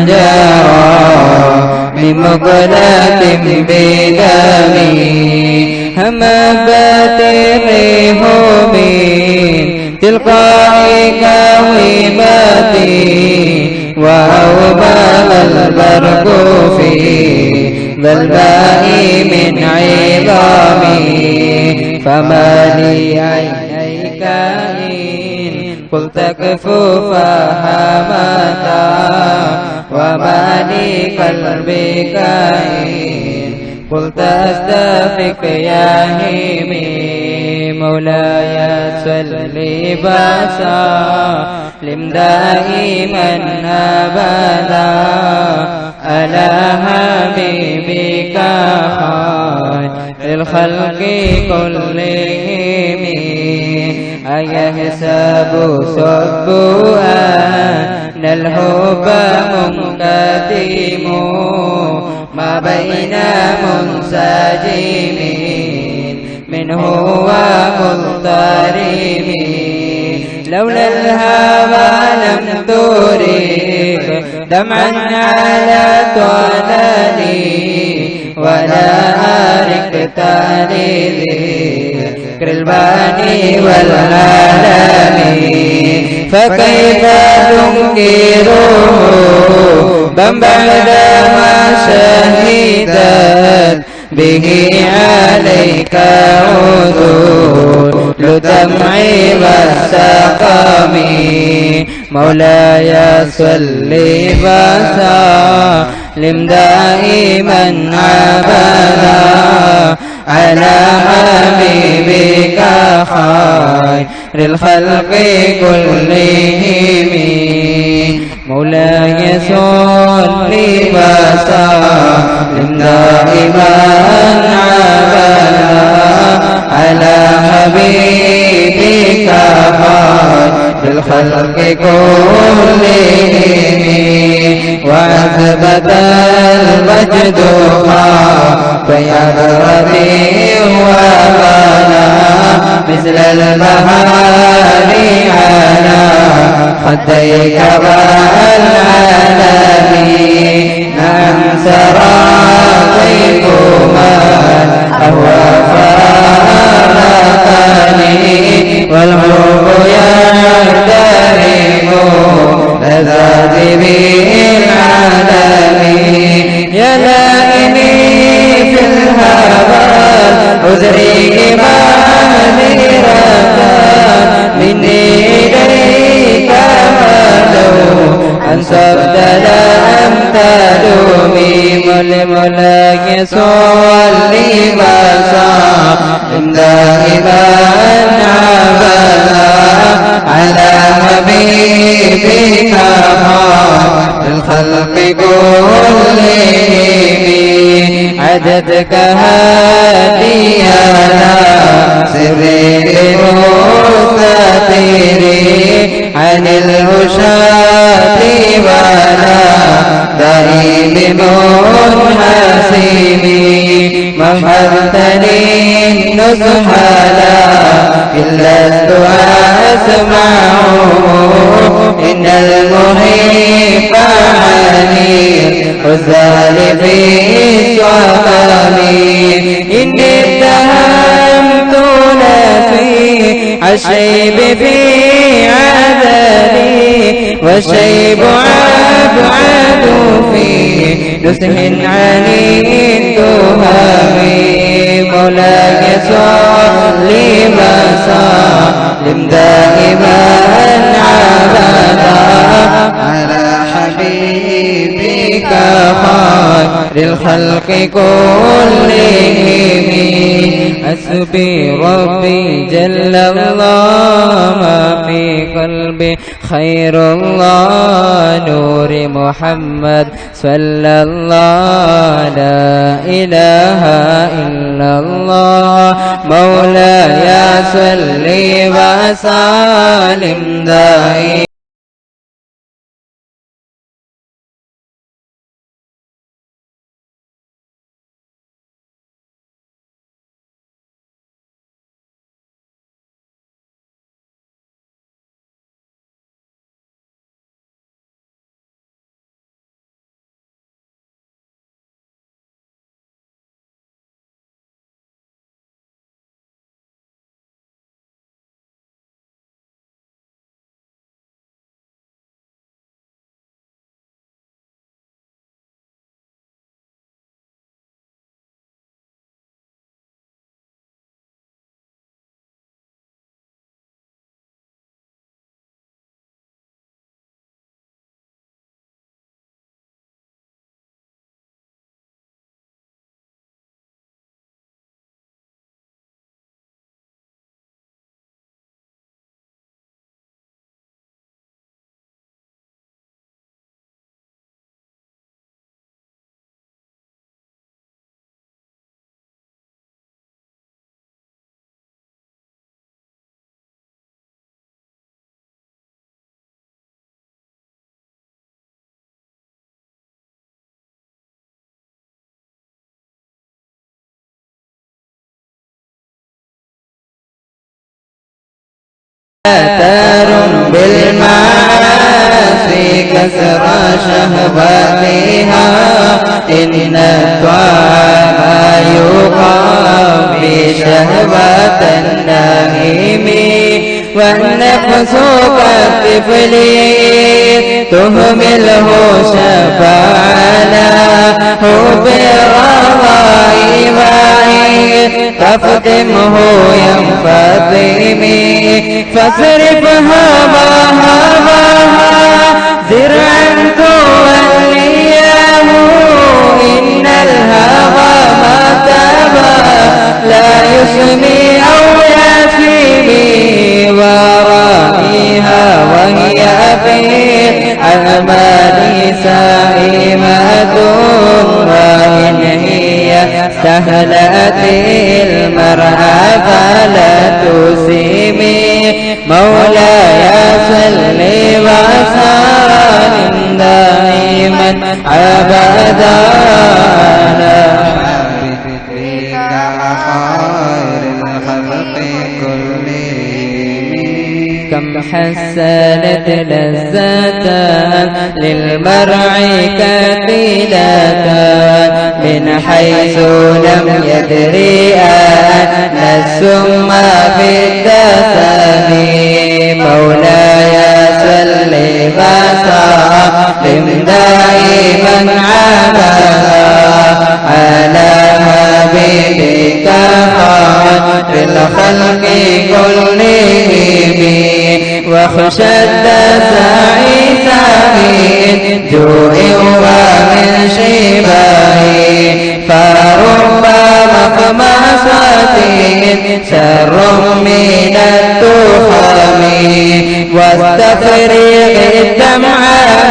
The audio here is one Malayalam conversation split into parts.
جرى من مقلة بدمي همبت الريح من تلقاء كويبتي وأوبل البرق في ذا الماء من عظامي فما لي عينيك إن قلت كفوفها متى وما لي قلبك إن قلت أستفق يا هيمي مولاي صل وسلم دائما أبدا على حبيبك خير الخلق كلهم أيحسب صب أن الحب منكتم ما بين منسجم منه ومضطرب لولا الهوى لم تريق دمعا على طلالي ولا أرقت لذكر الباني والعالم فكيف تنكره بعدما شهدت به عليك عذور لدمعي والسقم مولاي صل وسلم دائما أبدا على حبيبك خير الخلق كلهم مولاي صل وسلم دائما أبدا على حبيبك خير الخلق كلهم وأثبت المجد فيا ربي وبنا مثل البهار على خديك والعالمين نعم سرى طيب من أهوى فارقني والحب يحترم لذات به العالمين يا لائمي في الهوى عذري ما مني إليك لو أنصبت لم تلومي مولاي صل وسلم دائما أبدا على حبيبك خير الخلق كلهم عددك هادينا سري مستتيري عن الوشاة ولا دائم منحسبي مهدتني النصح لكن لست أسمعه إن المحب عليم والزال في صوابي إني اتهمت نفسي الشيب في عذلي والشيب أبعد في نزه عن التهم مولاي صل وسلم دائما أبدا على حبيبك خير الخلق كلهم حسبي ربي جل الله ما في قلبي خير الله نور محمد صلى الله لا إله إلا الله مولاي صل وسلم دائما شهواتها إن الطعام يقوي شهوة النائم والنفس كالطفل تهمله شفاعنا حب الرغائب تفتمه ينفطم فاصرفها وهواها زرعا توليه إن الهوى ما تابى لا يسمي أو يسمي ورائها وهي في الأعمال سائمة وإن هي سهلت المرأة فلا تسيمي مولاي صل وسلم دائما أبدا على حبيبك خير الخلق كلهم كم حسنت لذة للمرء كثيرة من حيث لم يدري أن السم في الدسم مولاي صل وسلم دائما على حبيبك خير الخلق كلهم وخشد سعيد من جوع ومن شبع فرب مخمصة شر من التخم واستفرغ الدمع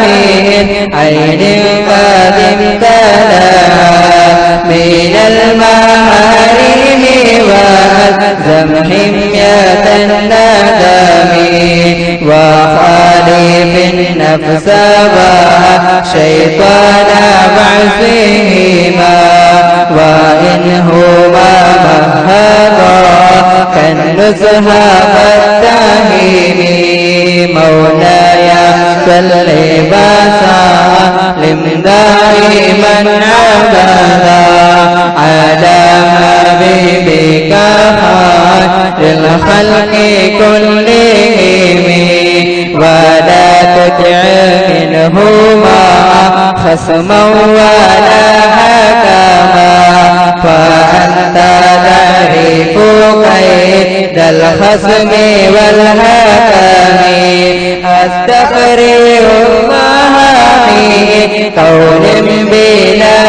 من عين قد امتلأ من المحارم والزم حمية الندم وخالف النفس والشيطان بعثهما وإنهما مهدا كالنزهى فاتهم مولاي صل وسلم دائما أبدا على حبيبك خير الخلق كلهم ولا تطع منهما خصما ولا حكما فأنت تعرف كيد الخصم والحكم أستغفر الله من قول بلا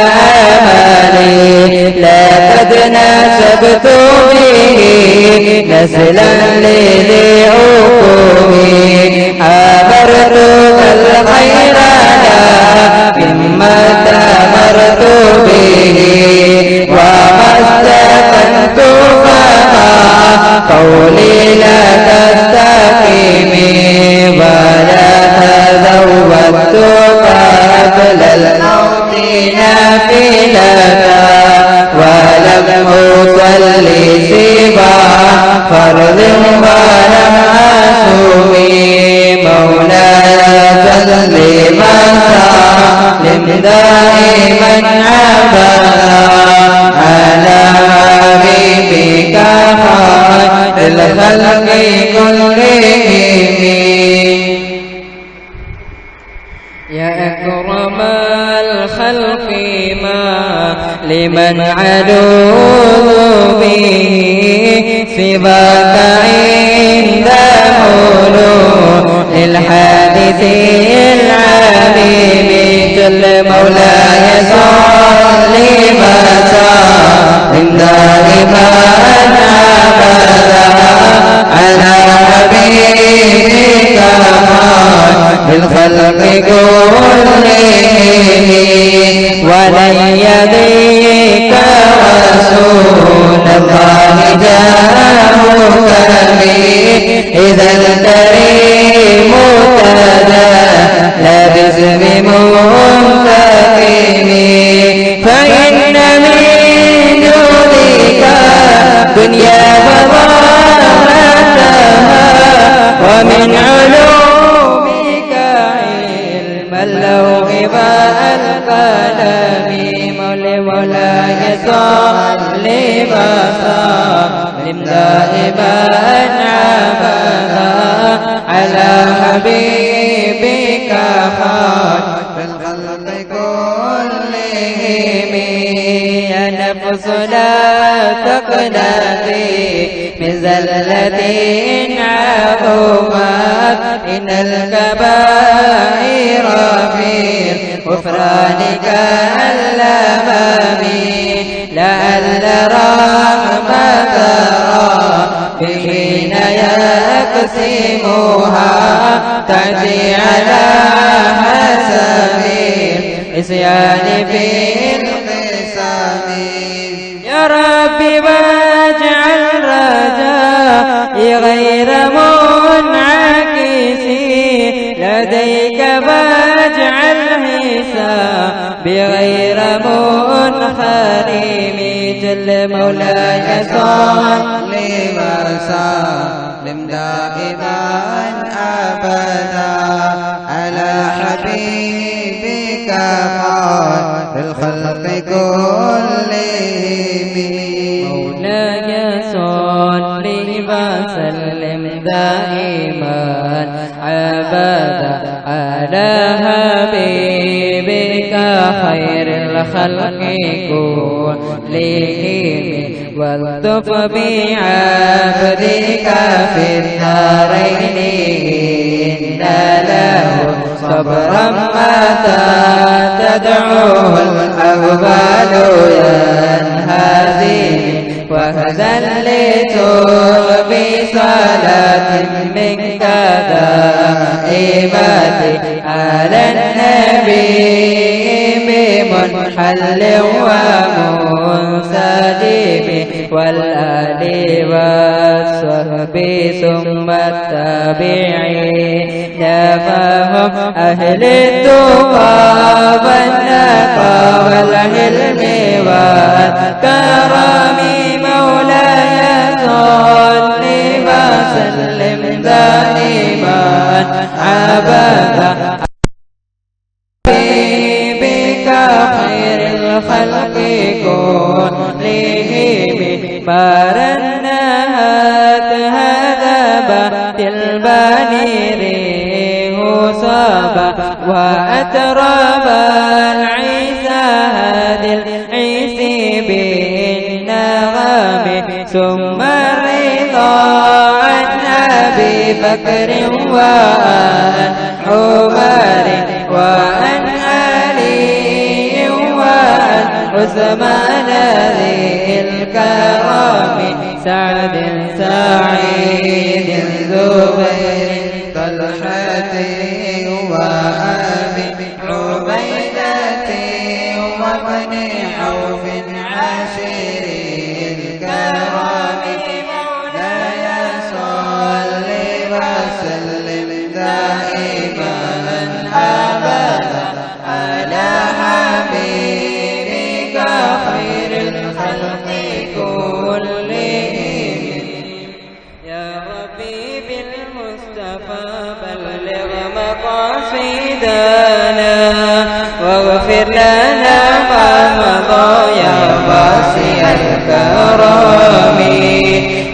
أمل لا قد نسبت به نسلا لذي عقوبي أمرتك الخير مما تأمرت به وما استكنت فما قولي لا تستقيمي ولا تزودت قبل الموت نافلة ولم أصلي سوى فرض ولم أصوم مولاي صل وسلم دائما أبدا على حبيبك خير الخلق كلهم يا أكرم الخلق ما لمن عدوه به سواك عند مولود الحادث العليم جل مولاي صل وسلم دائما أبدا على حبيبك بالخلق كلهم ولن يضيق رسول الله جاءك إذا الكريم تدى لبس بمنتقم فإن من جودك دنيا وضارتها ومن علومك علم اللوح القلم مولاي صل وسلم دائما أبدا على حبيبك خير الخلق كلهم يا نفس لا تقنطي من زلة عظمت إن الكبائر في غفرانك الأمامي لعل رحمة ربي حين يقسمها تأتي على حسب العصيان في القسم يا ربي واجعل رجائي غير منعكس لديك واجعل حسابي غير منحرم جل مولاي صل وسلم دائما أبدا على حبيبك خير الخلق كلهم مولاي صل وسلم دائما أبدا على حبيبك خير الخلق كلهم والطف بعبدك في الدارين إن له صبرا متى تدعوه الأقبال ينهزم وهذا لتوبي صلاة منك دائمة على النبي بمنحل ومنسجم والآل والصحب ثم التابعين فهم أهل التقى والنقى والعلم والكرم مولاي صل وسلم دائما أبدا حبيبك خير الخلق كلهم ما رنهت هذا بات البنير صابا وأتراب العيسى هذه العيسى بالنغم ثم الرضا عن أبي بكر وعن عمر وعن علي وعن عثمان ذي الكرم سعد سعيد زبير طلحة وأبي عبيدة وابن عوف عاشر الكرام مولاي صل وسلم دائما أبدا على حبيبك خير الخلق كلهم يا ربي بالمصطفى بلغ مقاصدنا واغفر لنا ما مضى يا واسع الكرم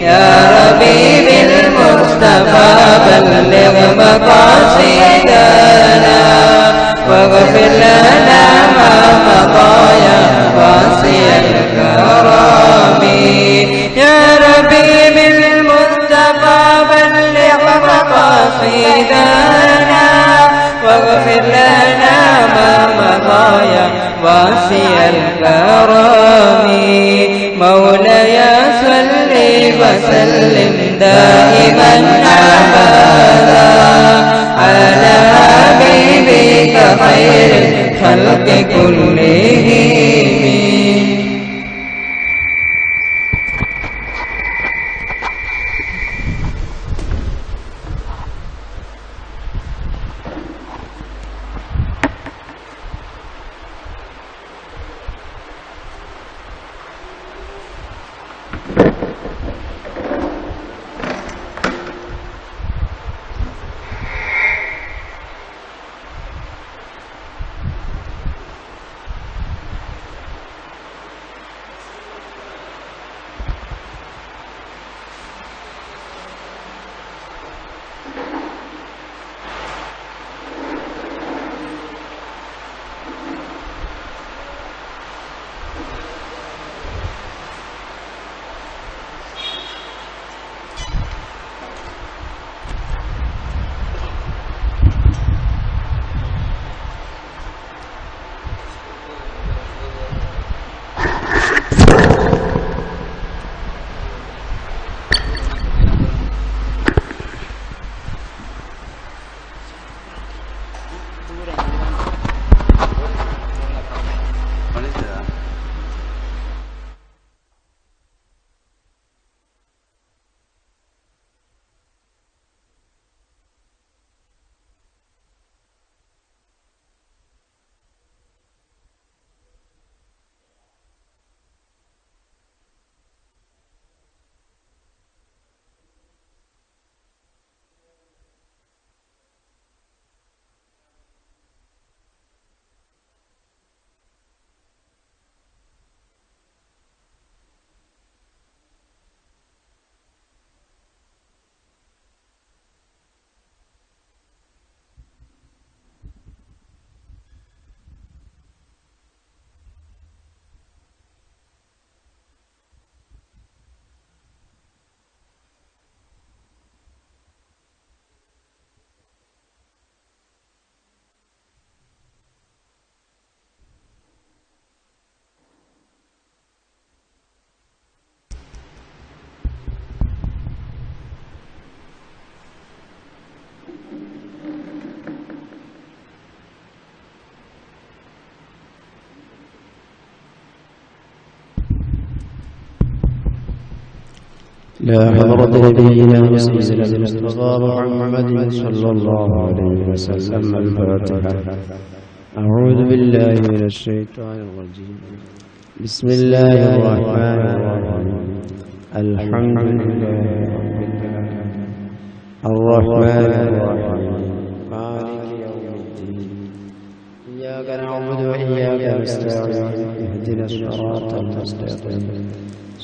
يا ربي بالمصطفى بلغ مقاصدنا واغفر لنا ما مضى يا واسع الكرم يا ربي بالمصطفى بلغ مقاصدنا واغفر لنا ما مضى يا واسع الكرم مولاي صل وسلم دائما أبدا على حبيبك خير الخلق كلهم إلى حضرة نبينا سيدنا المصطفى محمد صلى الله عليه وسلم. الفاتحة. أعوذ بالله من الشيطان الرجيم. بسم الله الرحمن الرحيم. الحمد لله رب العالمين الرحمن الرحيم مالك يوم الدين إياك نعبد وإياك نستعين اهدنا الصراط المستقيم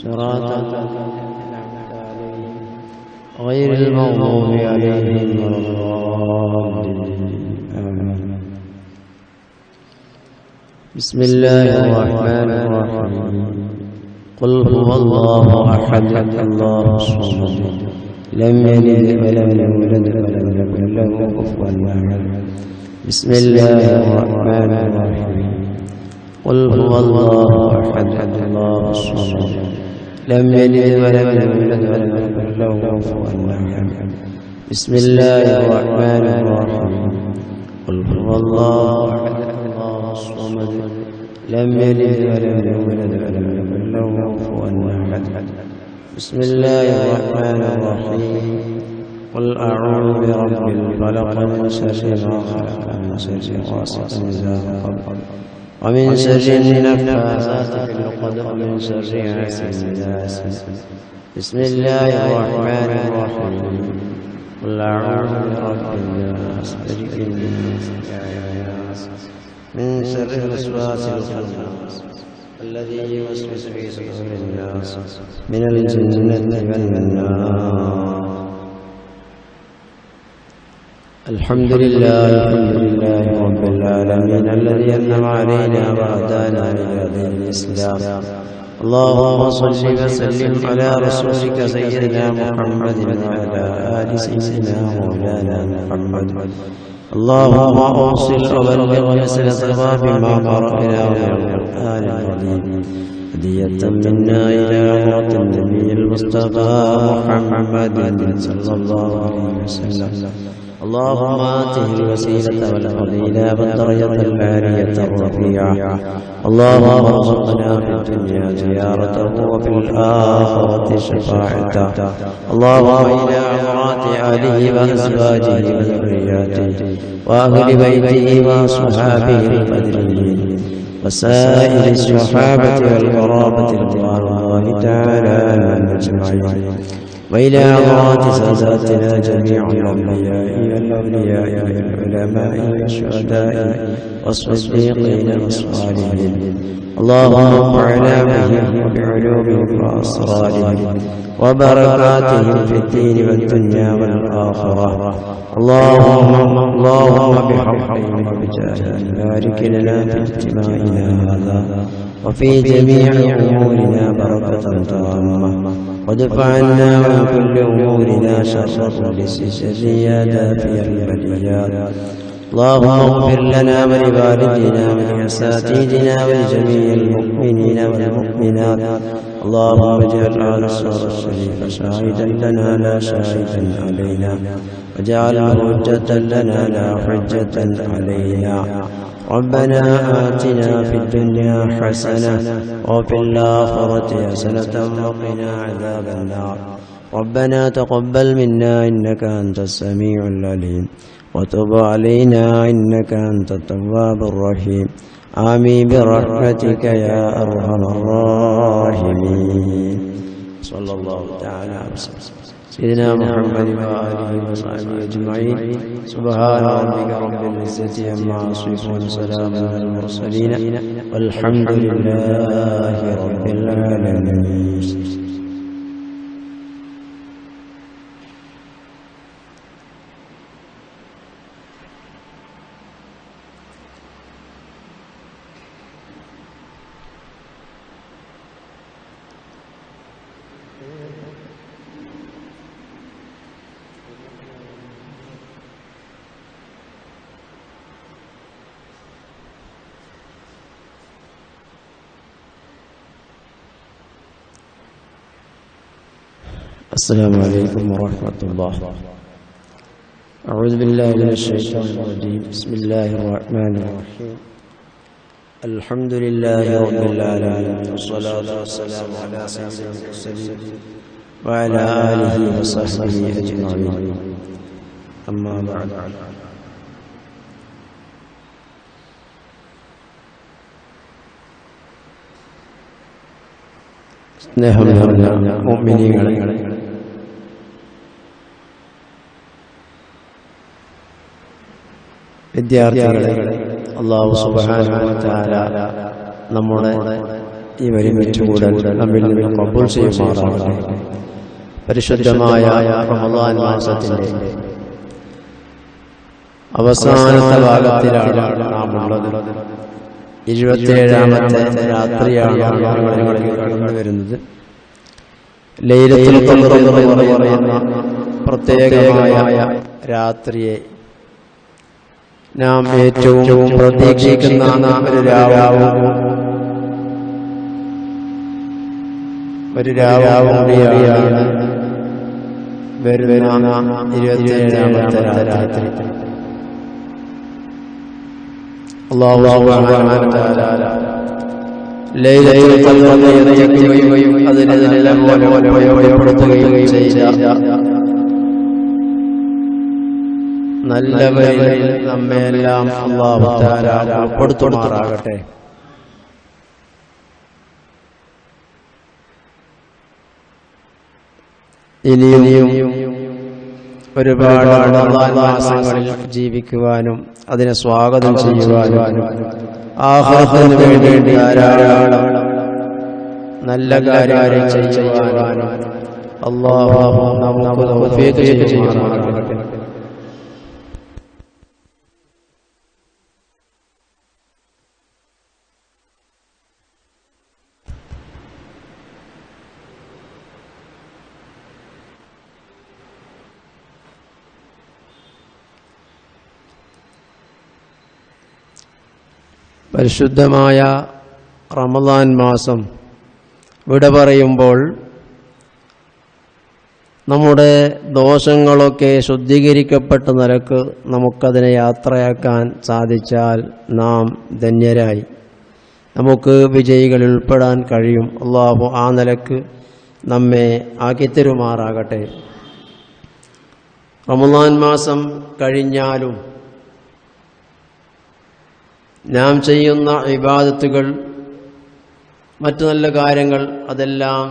صراط الذين أنعمت عليهم غير المغضوب عليهم ولا الضالين. آمين. بسم الله الرحمن الرحيم. قل هو الله أحد الله الصمد لم يلد ولم يولد ولم يكن له كفوا أحد. بسم الله الرحمن الرحيم. قل هو الله أحد الله الصمد لم يلد ولم يولد ولم يكن له كفوا أحد. بسم الله الرحمن الرحيم. قل هو الله أحد الله الصمد لم يلد ولم يولد ولم يكن له كفوا أحد. بسم الله الرحمن الرحيم. قل أعوذ برب الفلق من شر ما خلق من شر غاسق إذا وقب ومن شر النفاثات في العقد ومن شر حاسد إذا حسد. بسم الله الرحمن الرحيم. قل أعوذ برب الناس ملك الناس من شر الوسواس الخناس الذي يوسوس في صدور الناس من الجنة والنار. الحمد لله رب العالمين الذي أنعم علينا وهدانا إلى دين الإسلام. اللهم صل وسلم على رسولك سيدنا محمد وعلى آل سيدنا مولانا محمد. اللهم أوصل وبلغ مثل ثواب ما قرأناه من القرآن العظيم هدية منا إلى حضرة النبي المصطفى محمد صلى الله عليه وسلم. اللهم آته الوسيلة والفضيلة والدرجة العالية الرفيعة. اللهم ارزقنا في الدنيا زيارته وفي الآخرة شفاعته. اللهم إلى عورات آله وأزواجه وذرياته وأهل بيته وأصحابه القدرين وسائر الصحابة والقرابة رضوان الله تعالى عنهم أجمعين. وإلى عورات ساداتنا جميع الأنبياء والأولياء والعلماء والشهداء والصديقين والصالحين. اللهم انفعنا بهم وبعلومهم وأسرارهم وبركاتهم في الدين والدنيا والآخرة. اللهم بحقهم وبجاههم بارك لنا في اجتماعنا هذا وفي جميع أمورنا بركة تامة وادفع عنا من كل أمورنا شر كل شر يا دافع البليات. اللهم اغفر لنا ولوالدينا ولأساتذتنا ولجميع المؤمنين والمؤمنات. اللهم اجعل هذا الشهر الشريف شاهدا لنا لا شاهدا علينا واجعله حجة لنا لا حجة علينا. ربنا آتنا في الدنيا حسنة وفي الآخرة حسنة وقنا عذاب النار. ربنا تقبل منا إنك أنت السميع العليم وتب علينا إنك أنت التواب الرحيم. آمين برحمتك يا أرحم الراحمين. صلى الله تعالى على سيدنا محمد وآله وصحبه أجمعين. سبحان ربك رب العزة عما يصفون وسلام على المرسلين والحمد لله رب العالمين. السلام عليكم ورحمة الله. أعوذ بالله من الشيطان الرجيم. بسم الله الرحمن الرحيم. الحمد لله رب العالمين والصلاة والسلام على سيد المرسلين وعلى آله وصحبه أجمعين. أما بعد. സ്നേഹം നിറഞ്ഞ മുഅ്മിനീങ്ങളെ, വിദ്യാർത്ഥികളെ, അല്ലാഹു സുബ്ഹാനഹു വ തആല നമ്മുടെ ഈ ഒരുമിച്ച് കൂടൽ നമ്മിൽ നിന്ന് ഖബൂൽ ചെയ്യുമാറാകട്ടെ. പരിശുദ്ധമായ റമളാൻ മാസത്തിന്റെ അവസാനത്തെ ഭാഗത്തിലാണ് നാം ഉള്ളത്. 27ാമത്തെ രാത്രിയാണ് ഞങ്ങളിലേക്ക് കടന്നു വരുന്നത്. ലൈലത്തുൽ ഖദ്ർ എന്ന് പറയുന്ന പ്രത്യേകമായ രാത്രിയെ നാം ഏറ്റവും പ്രതീക്ഷിക്കുന്ന ഒരു രാവാണ് വരുന്ന 27ാമത്തെ രാത്രി. അല്ലാഹു സുബ്ഹാനഹു വ തആല ലൈലത്തുൽ ഖദ്റിനെ എത്തിക്കുകയും അതിനെല്ലാം ഉപയോഗപ്പെടുത്തുകയും ചെയ്ത നല്ലവരിൽ നമ്മെല്ലാം അല്ലാഹു തആല ഉൾപ്പെടുത്തുമാറാകട്ടെ. ഇനിയും ഒരുപാട് റമളാൻ മാസങ്ങളിൽ ജീവിക്കുവാനും അതിനെ സ്വാഗതം ചെയ്യുവാനും ആഖിറത്തിന് വേണ്ടി ധാരാളം നല്ല കാര്യങ്ങൾ ചെയ്യുവാനും അല്ലാഹു നമുക്ക് തൗഫീഖ് ചെയ്യുമാറാകട്ടെ. പരിശുദ്ധമായ റമളാൻ മാസം വിട പറയുമ്പോൾ നമ്മുടെ ദോഷങ്ങളൊക്കെ ശുദ്ധീകരിക്കപ്പെട്ട നിലക്ക് നമുക്കതിനെ യാത്രയാക്കാൻ സാധിച്ചാൽ നാം ധന്യരായി, നമുക്ക് വിജയികളിൽ ഉൾപ്പെടാൻ കഴിയും. അല്ലാഹു ആ നിലക്ക് നമ്മെ ആക്കിത്തരുമാറാകട്ടെ. റമളാൻ മാസം കഴിഞ്ഞാലും നാം ചെയ്യുന്ന ഇബാദത്തുകൾ, മറ്റു നല്ല കാര്യങ്ങൾ, അതെല്ലാം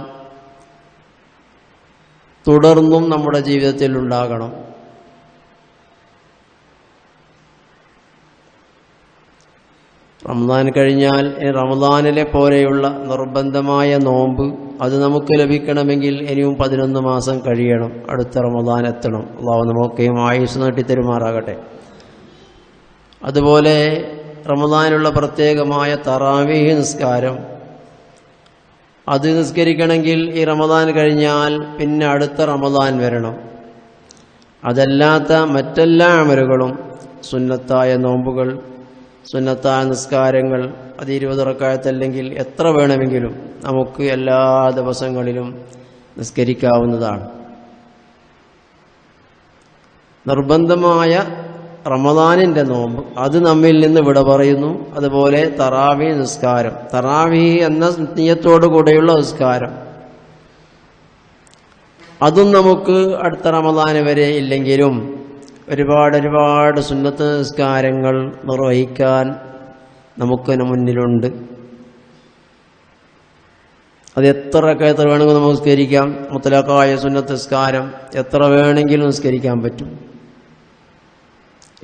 തുടർന്നും നമ്മുടെ ജീവിതത്തിൽ ഉണ്ടാകണം. റമദാൻ കഴിഞ്ഞാൽ റമദാനിലെ പോലെയുള്ള നിർബന്ധമായ നോമ്പ് അത് നമുക്ക് ലഭിക്കണമെങ്കിൽ ഇനിയും 11 മാസം കഴിയണം. അടുത്ത റമദാൻ എത്തണം. അല്ലാഹു നമുക്കെയും ആയുസ് നീട്ടിത്തരുമാറാകട്ടെ. അതുപോലെ റമദാനുള്ള പ്രത്യേകമായ തറാവീഹ് നിസ്കാരം, അത് നിസ്കരിക്കണമെങ്കിൽ ഈ റമദാൻ കഴിഞ്ഞാൽ പിന്നെ അടുത്ത റമദാൻ വരണം. അതല്ലാത്ത മറ്റെല്ലാ അമലുകളും, സുന്നത്തായ നോമ്പുകൾ, സുന്നത്തായ നിസ്കാരങ്ങൾ, അത് 20 റക്അത്തല്ലെങ്കിൽ എത്ര വേണമെങ്കിലും നമുക്ക് എല്ലാ ദിവസങ്ങളിലും നിസ്കരിക്കാവുന്നതാണ്. നിർബന്ധമായ റമദാനിൻ്റെ നോമ്പ് അത് നമ്മിൽ നിന്ന് വിട പറയുന്നു. അതുപോലെ തറാവീഹ് നിസ്കാരം, തറാവീഹ് എന്ന നിയ്യത്തോടു കൂടെയുള്ള നിസ്കാരം, അതും നമുക്ക് അടുത്ത റമദാൻ വരെ ഇല്ലെങ്കിലും ഒരുപാട് സുന്നത്ത് നിസ്കാരങ്ങൾ നിർവഹിക്കാൻ നമുക്ക് മുന്നിലുണ്ട്. അത് എത്ര വേണമെങ്കിൽ നമുക്ക് നിസ്കരിക്കാം. മുത്തലഖായ സുന്നത്ത് നിസ്കാരം എത്ര വേണമെങ്കിലും നിസ്കരിക്കാൻ പറ്റും.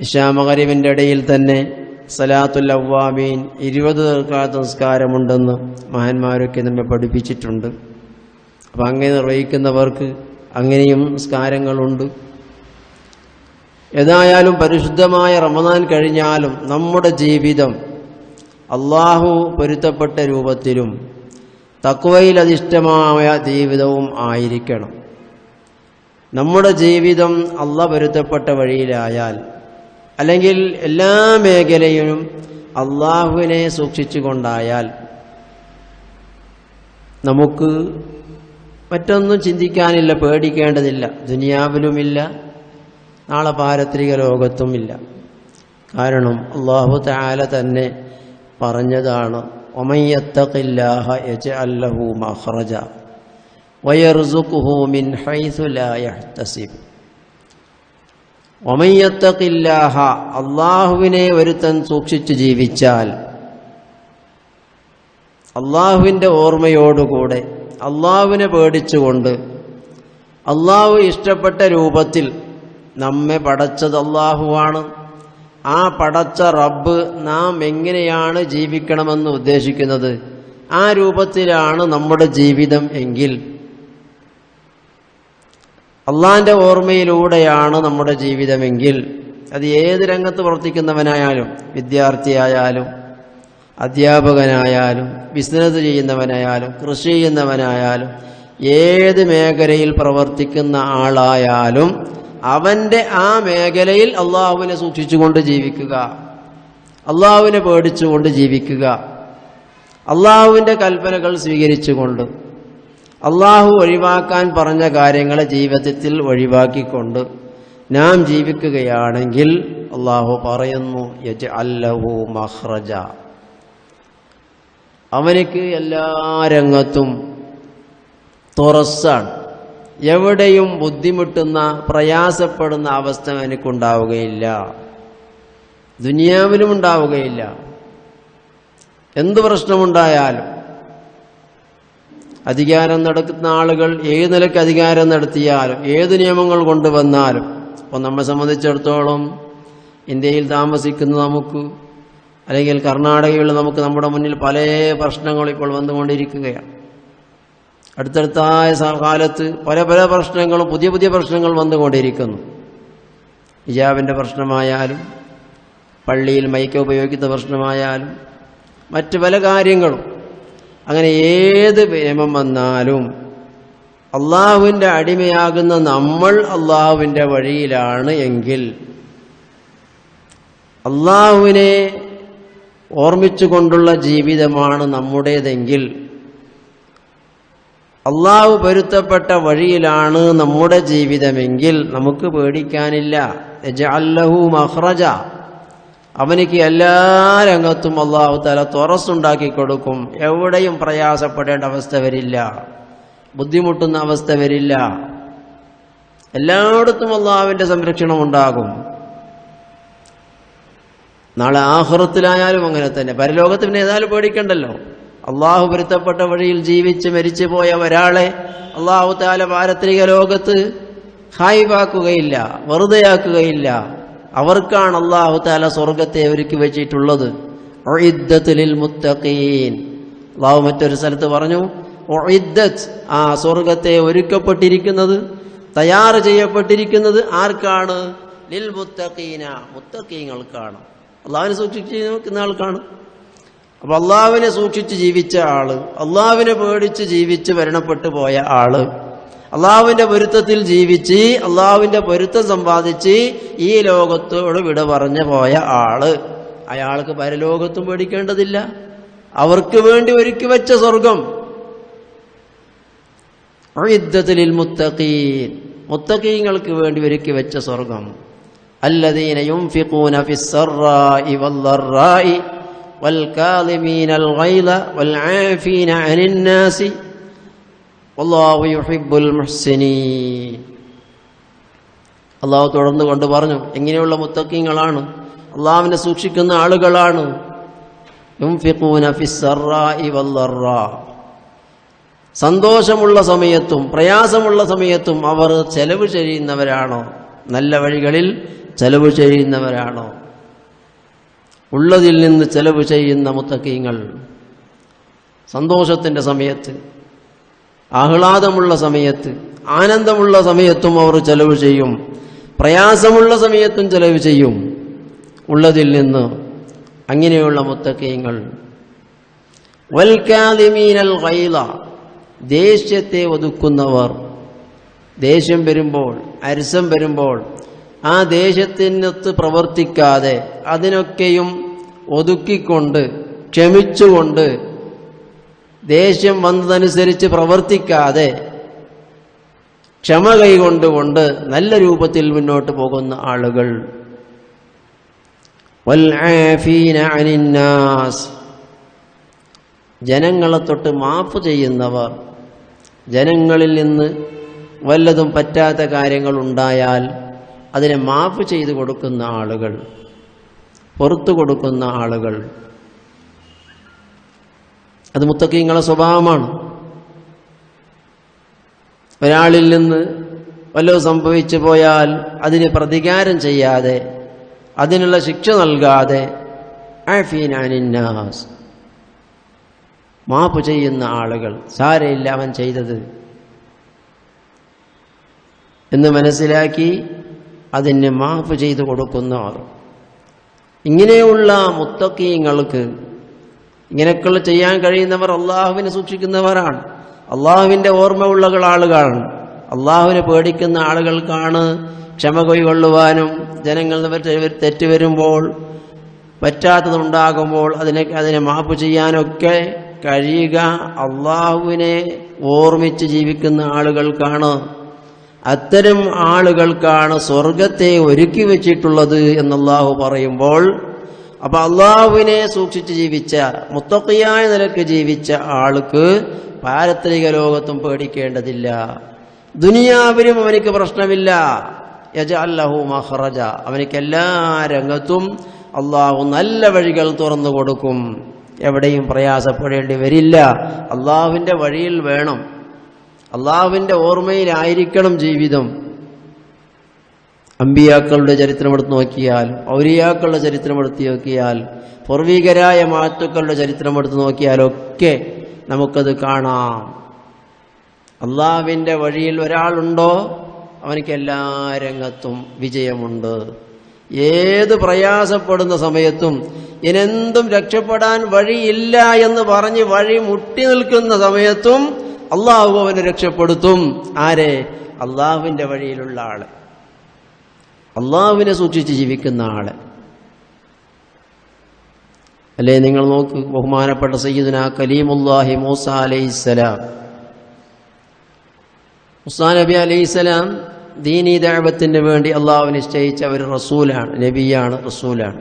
ഇശാ മഗ്‌രിബിന്റെ ഇടയിൽ തന്നെ സലാത്തുൽ അവ്വാബീൻ 20 റക്അത്ത് നിസ്കാരമുണ്ടെന്ന് മഹാന്മാരൊക്കെ നമ്മെ പഠിപ്പിച്ചിട്ടുണ്ട്. അപ്പം അങ്ങനെ നിർവഹിക്കുന്നവർക്ക് അങ്ങനെയും നിസ്കാരങ്ങളുണ്ട്. ഏതായാലും പരിശുദ്ധമായ റമദാൻ കഴിഞ്ഞാലും നമ്മുടെ ജീവിതം അല്ലാഹു പൊരുത്തപ്പെട്ട രൂപത്തിലും തഖ്വയിൽ അധിഷ്ഠിതമായ ജീവിതവും ആയിരിക്കണം. നമ്മുടെ ജീവിതം അല്ലാഹു പൊരുത്തപ്പെട്ട വഴിയിലായാൽ, അല്ലെങ്കിൽ എല്ലാ മേഖലയിലും അല്ലാഹുവിനെ സൂക്ഷിച്ചുകൊണ്ടായാൽ നമുക്ക് മറ്റൊന്നും ചിന്തിക്കാനില്ല, പേടിക്കേണ്ടതില്ല. ദുനിയാവിലുമില്ല, നാളെ പാരത്രിക ലോകത്തുമില്ല. കാരണം അല്ലാഹു തആല തന്നെ പറഞ്ഞതാണ്, വമൻ യത്തഖില്ലാഹ യജ്അൽ ലഹു മഖ്റജ. വയർസുഖുഹു മിൻ ഹൈസു ലാ യഹ്തസിബ്. വമൻ യത്തഖില്ലാഹ, അല്ലാഹുവിനെ ഒരുത്തൻ സൂക്ഷിച്ചു ജീവിച്ചാൽ, അല്ലാഹുവിൻ്റെ ഓർമ്മയോടുകൂടെ അല്ലാഹുവിനെ പേടിച്ചുകൊണ്ട് അല്ലാഹു ഇഷ്ടപ്പെട്ട രൂപത്തിൽ നമ്മെ പടച്ചത് അല്ലാഹുവാണ്. ആ പടച്ച റബ്ബ് നാം എങ്ങനെയാണ് ജീവിക്കണമെന്ന് ഉദ്ദേശിക്കുന്നത്, ആ രൂപത്തിലാണ് നമ്മുടെ ജീവിതം എങ്കിൽ, അള്ളാന്റെ ഓർമ്മയിലൂടെയാണ് നമ്മുടെ ജീവിതമെങ്കിൽ, അത് ഏത് രംഗത്ത് പ്രവർത്തിക്കുന്നവനായാലും, വിദ്യാർത്ഥിയായാലും അധ്യാപകനായാലും ബിസിനസ് ചെയ്യുന്നവനായാലും കൃഷി ചെയ്യുന്നവനായാലും ഏത് മേഖലയിൽ പ്രവർത്തിക്കുന്ന ആളായാലും അവന്റെ ആ മേഖലയിൽ അള്ളാഹുവിനെ സൂക്ഷിച്ചുകൊണ്ട് ജീവിക്കുക, അള്ളാഹുവിനെ പേടിച്ചുകൊണ്ട് ജീവിക്കുക, അള്ളാഹുവിൻ്റെ കൽപ്പനകൾ സ്വീകരിച്ചുകൊണ്ട് അള്ളാഹു ഒഴിവാക്കാൻ പറഞ്ഞ കാര്യങ്ങളെ ജീവിതത്തിൽ ഒഴിവാക്കിക്കൊണ്ട് നാം ജീവിക്കുകയാണെങ്കിൽ അള്ളാഹു പറയുന്നു യജ്അൽ ലഹു മഖ്റജ, അവനിക്ക് എല്ലാ രംഗത്തും തുറസ്സാണ്. എവിടെയും ബുദ്ധിമുട്ടുന്ന പ്രയാസപ്പെടുന്ന അവസ്ഥ എനിക്കുണ്ടാവുകയില്ല, ദുനിയാവിലും ഉണ്ടാവുകയില്ല. എന്ത് പ്രശ്നമുണ്ടായാലും അധികാരം നടക്കുന്ന ആളുകൾ ഏത് നിലയ്ക്ക് അധികാരം നടത്തിയാലും ഏത് നിയമങ്ങൾ കൊണ്ടുവന്നാലും, അപ്പോൾ നമ്മെ സംബന്ധിച്ചിടത്തോളം ഇന്ത്യയിൽ താമസിക്കുന്ന നമുക്ക് അല്ലെങ്കിൽ കർണാടകയിൽ നമുക്ക് നമ്മുടെ മുന്നിൽ പല പ്രശ്നങ്ങളും ഇപ്പോൾ വന്നുകൊണ്ടിരിക്കുകയാണ്. അടുത്തടുത്തായ കാലത്ത് പല പല പ്രശ്നങ്ങളും പുതിയ പുതിയ പ്രശ്നങ്ങൾ വന്നുകൊണ്ടിരിക്കുന്നു. ഹിജാബിൻ്റെ പ്രശ്നമായാലും പള്ളിയിൽ മൈക്ക് ഉപയോഗിക്കുന്ന പ്രശ്നമായാലും മറ്റ് പല കാര്യങ്ങളും, അങ്ങനെ ഏത് നിയമം വന്നാലും അള്ളാഹുവിൻ്റെ അടിമയാകുന്ന നമ്മൾ അള്ളാഹുവിൻ്റെ വഴിയിലാണ് എങ്കിൽ, അള്ളാഹുവിനെ ഓർമ്മിച്ചുകൊണ്ടുള്ള ജീവിതമാണ് നമ്മുടേതെങ്കിൽ, അള്ളാഹു പൊരുത്തപ്പെട്ട വഴിയിലാണ് നമ്മുടെ ജീവിതമെങ്കിൽ നമുക്ക് പേടിക്കാനില്ല. യജ്അൽ ലഹു മഖ്റജ, അവനിക്ക് എല്ലാ രംഗത്തും അള്ളാഹു തആല തുറസ്സുണ്ടാക്കി കൊടുക്കും. എവിടെയും പ്രയാസപ്പെടേണ്ട അവസ്ഥ വരില്ല, ബുദ്ധിമുട്ടുന്ന അവസ്ഥ വരില്ല. എല്ലായിടത്തും അള്ളാഹുവിൻ്റെ സംരക്ഷണം ഉണ്ടാകും. നാളെ ആഖിറത്തിലായാലും അങ്ങനെ തന്നെ. പരലോകത്ത് പിന്നെ ഏതായാലും പേടിക്കണ്ടല്ലോ. അള്ളാഹു പൊരുത്തപ്പെട്ട വഴിയിൽ ജീവിച്ച് മരിച്ചു പോയ ഒരാളെ അള്ളാഹു തആല പാരത്രിക ലോകത്ത് ഖായിബാക്കുകയില്ല, വെറുതെയാക്കുകയില്ല. അവർക്കാണ് അള്ളാഹു തആല സ്വർഗത്തെ ഒരുക്കി വെച്ചിട്ടുള്ളത്. ഉഇദ്ദത്ത് ലിൽ മുത്തഖീൻ. അള്ളാഹു മറ്റൊരു സ്ഥലത്ത് പറഞ്ഞു ഉഇദ്ദത്ത്, ആ സ്വർഗത്തെ ഒരുക്കപ്പെട്ടിരിക്കുന്നത്, തയ്യാർ ചെയ്യപ്പെട്ടിരിക്കുന്നത് ആർക്കാണ്? ലിൽ മുത്തഖീന, മുത്തഖീങ്ങൾക്കാണ്, അള്ളാഹുവിനെ സൂക്ഷിച്ച് നിൽക്കുന്ന ആൾക്കാണ്. അപ്പൊ അള്ളാഹുവിനെ സൂക്ഷിച്ച് ജീവിച്ച ആള്, അള്ളാഹുവിനെ പേടിച്ച് ജീവിച്ച് മരണപ്പെട്ടു പോയ ആള്, അള്ളാഹുവിന്റെ പൊരുത്തത്തിൽ ജീവിച്ച് അള്ളാഹുവിന്റെ പൊരുത്തം സമ്പാദിച്ച് ഈ ലോകത്തോട് വിട പറഞ്ഞു പോയ ആള്, അയാൾക്ക് പരലോകത്തും പേടിക്കേണ്ടതില്ല. അവർക്ക് വേണ്ടി ഒരുക്കി വെച്ച സ്വർഗം ഉഇദ്ദത്ത് ലിൽ മുത്തഖീൻ, മുത്തഖീങ്ങൾക്ക് വേണ്ടി ഒരുക്കി വെച്ച സ്വർഗം. അല്ലദീന യുൻഫിഖൂന ഫിസ്സറാഇ വല്ലറാഇ വൽകാളിമീനൽ ഗൈള വൽആഫീന അനിൻ നാസി വല്ലാഹു യുഹിബ്ബുൽ മുഹ്സിനീൻ. അള്ളാഹു തുടർന്ന് കൊണ്ട് പറഞ്ഞു എങ്ങനെയുള്ള മുത്തഖീങ്ങളാണ്, അള്ളാഹുവിനെ സൂക്ഷിക്കുന്ന ആളുകളാണ്. യുൻഫിഖൂന ഫിസ്സറാഇ വല്ലറാ, സന്തോഷമുള്ള സമയത്തും പ്രയാസമുള്ള സമയത്തും അവർ ചെലവ് ചെയ്യുന്നവരാണോ? നല്ല വഴികളിൽ ചെലവ് ചെയ്യുന്നവരാണോ? ഉള്ളതിൽ നിന്ന് ചെലവ് ചെയ്യുന്ന മുത്തഖീങ്ങൾ സന്തോഷത്തിൻ്റെ സമയത്ത്, ആഹ്ലാദമുള്ള സമയത്ത്, ആനന്ദമുള്ള സമയത്തും അവർ ചെലവ് ചെയ്യും, പ്രയാസമുള്ള സമയത്തും ചെലവ് ചെയ്യും ഉള്ളതിൽ നിന്ന്. അങ്ങനെയുള്ള മുത്തഖീങ്ങൾ. വൽകാദിമീനൽ ഗൈള, ദേഷ്യത്തെ ഒതുക്കുന്നവർ. ദേഷ്യം വരുമ്പോൾ, അരിശം വരുമ്പോൾ ആ ദേഷ്യത്തിനൊത്ത് പ്രവർത്തിക്കാതെ അതിനൊക്കെയും ഒതുക്കിക്കൊണ്ട് ക്ഷമിച്ചുകൊണ്ട് ദേഷ്യം വന്നതനുസരിച്ച് പ്രവർത്തിക്കാതെ ക്ഷമ കൈകൊണ്ടുകൊണ്ട് നല്ല രൂപത്തിൽ മുന്നോട്ട് പോകുന്ന ആളുകൾ. വൽആഫീന അനിന്നാസ്, ജനങ്ങളെ തൊട്ട് മാഫ് ചെയ്യുന്നവർ, ജനങ്ങളിൽ നിന്ന് വല്ലതും പറ്റാത്ത കാര്യങ്ങളുണ്ടായാൽ അതിനെ മാഫ് ചെയ്തു കൊടുക്കുന്ന ആളുകൾ, പുറത്തു കൊടുക്കുന്ന ആളുകൾ, അത് മുത്തഖീങ്ങളുടെ സ്വഭാവമാണ്. ഒരാളിൽ നിന്ന് വല്ലതും സംഭവിച്ചു പോയാൽ അതിന് പ്രതികാരം ചെയ്യാതെ, അതിനുള്ള ശിക്ഷ നൽകാതെ ആഫീന അനിന്നാസ്, മാപ്പ് ചെയ്യുന്ന ആളുകൾ, സാരയില്ല അവൻ ചെയ്തത് എന്ന് മനസ്സിലാക്കി അതിന് മാഫ് ചെയ്തു കൊടുക്കുന്നവർ. ഇങ്ങനെയുള്ള മുത്തഖീങ്ങൾക്ക്, ഇങ്ങനെയൊക്കെയുള്ള ചെയ്യാൻ കഴിയുന്നവർ അള്ളാഹുവിനെ സൂക്ഷിക്കുന്നവരാണ്, അള്ളാഹുവിൻ്റെ ഓർമ്മ ഉള്ള ആളുകളാണ്. അള്ളാഹുവിനെ പേടിക്കുന്ന ആളുകൾക്കാണ് ക്ഷമ കൈകൊള്ളുവാനും ജനങ്ങൾ തെറ്റ് വരുമ്പോൾ, പറ്റാത്തതുണ്ടാകുമ്പോൾ അതിനെ മാപ്പ് ചെയ്യാനൊക്കെ കഴിയുക. അള്ളാഹുവിനെ ഓർമ്മിച്ച് ജീവിക്കുന്ന ആളുകൾക്കാണ്, അത്തരം ആളുകൾക്കാണ് സ്വർഗത്തെ ഒരുക്കി വെച്ചിട്ടുള്ളത് എന്നല്ലാഹു പറയുമ്പോൾ, അപ്പൊ അള്ളാഹുവിനെ സൂക്ഷിച്ച് ജീവിച്ച, മുത്തഖിയായ നിലക്ക് ജീവിച്ച ആൾക്ക് പാരത്രിക ലോകത്തും പേടിക്കേണ്ടതില്ല, ദുനിയാവിലും അവനിക്ക് പ്രശ്നമില്ല. യജഅൽ ലഹു മഖ്റജ, അവനിക്ക് എല്ലാ രംഗത്തും അള്ളാഹു നല്ല വഴികൾ തുറന്നു കൊടുക്കും, എവിടെയും പ്രയാസപ്പെടേണ്ടി വരില്ല. അള്ളാഹുവിൻ്റെ വഴിയിൽ വേണം, അള്ളാഹുവിൻ്റെ ഓർമ്മയിലായിരിക്കണം ജീവിതം. അമ്പിയാക്കളുടെ ചരിത്രമെടുത്ത് നോക്കിയാൽ, ഔലിയാക്കളുടെ ചരിത്രമെടുത്ത് നോക്കിയാൽ, പൂർവികരായ മഹത്തുക്കളുടെ ചരിത്രമെടുത്ത് നോക്കിയാലൊക്കെ നമുക്കത് കാണാം. അള്ളാഹുവിൻ്റെ വഴിയിൽ ഒരാളുണ്ടോ അവനിക്ക് എല്ലാ രംഗത്തും വിജയമുണ്ട്. ഏത് പ്രയാസപ്പെടുന്ന സമയത്തും ഇനെന്തും രക്ഷപ്പെടാൻ വഴിയില്ല എന്ന് പറഞ്ഞ് വഴി മുട്ടി നിൽക്കുന്ന സമയത്തും അള്ളാഹു അവനെ രക്ഷപ്പെടുത്തും. ആരെ? അള്ളാഹുവിൻ്റെ വഴിയിലുള്ള ആള്, അള്ളാഹുവിനെ സൂക്ഷിച്ച് ജീവിക്കുന്ന ആള്. അല്ലേ, നിങ്ങൾ നോക്ക്, ബഹുമാനപ്പെട്ട സയ്യിദുന കലീമുല്ലാഹി മൂസ അലൈഹിസ്സലാം, മൂസാ നബി അലൈഹിസ്സലാം ദീനീ ദഅവത്തിന് വേണ്ടി അള്ളാഹു നിശ്ചയിച്ച ഒരു റസൂലാണ്, നബിയാണ്, റസൂലാണ്.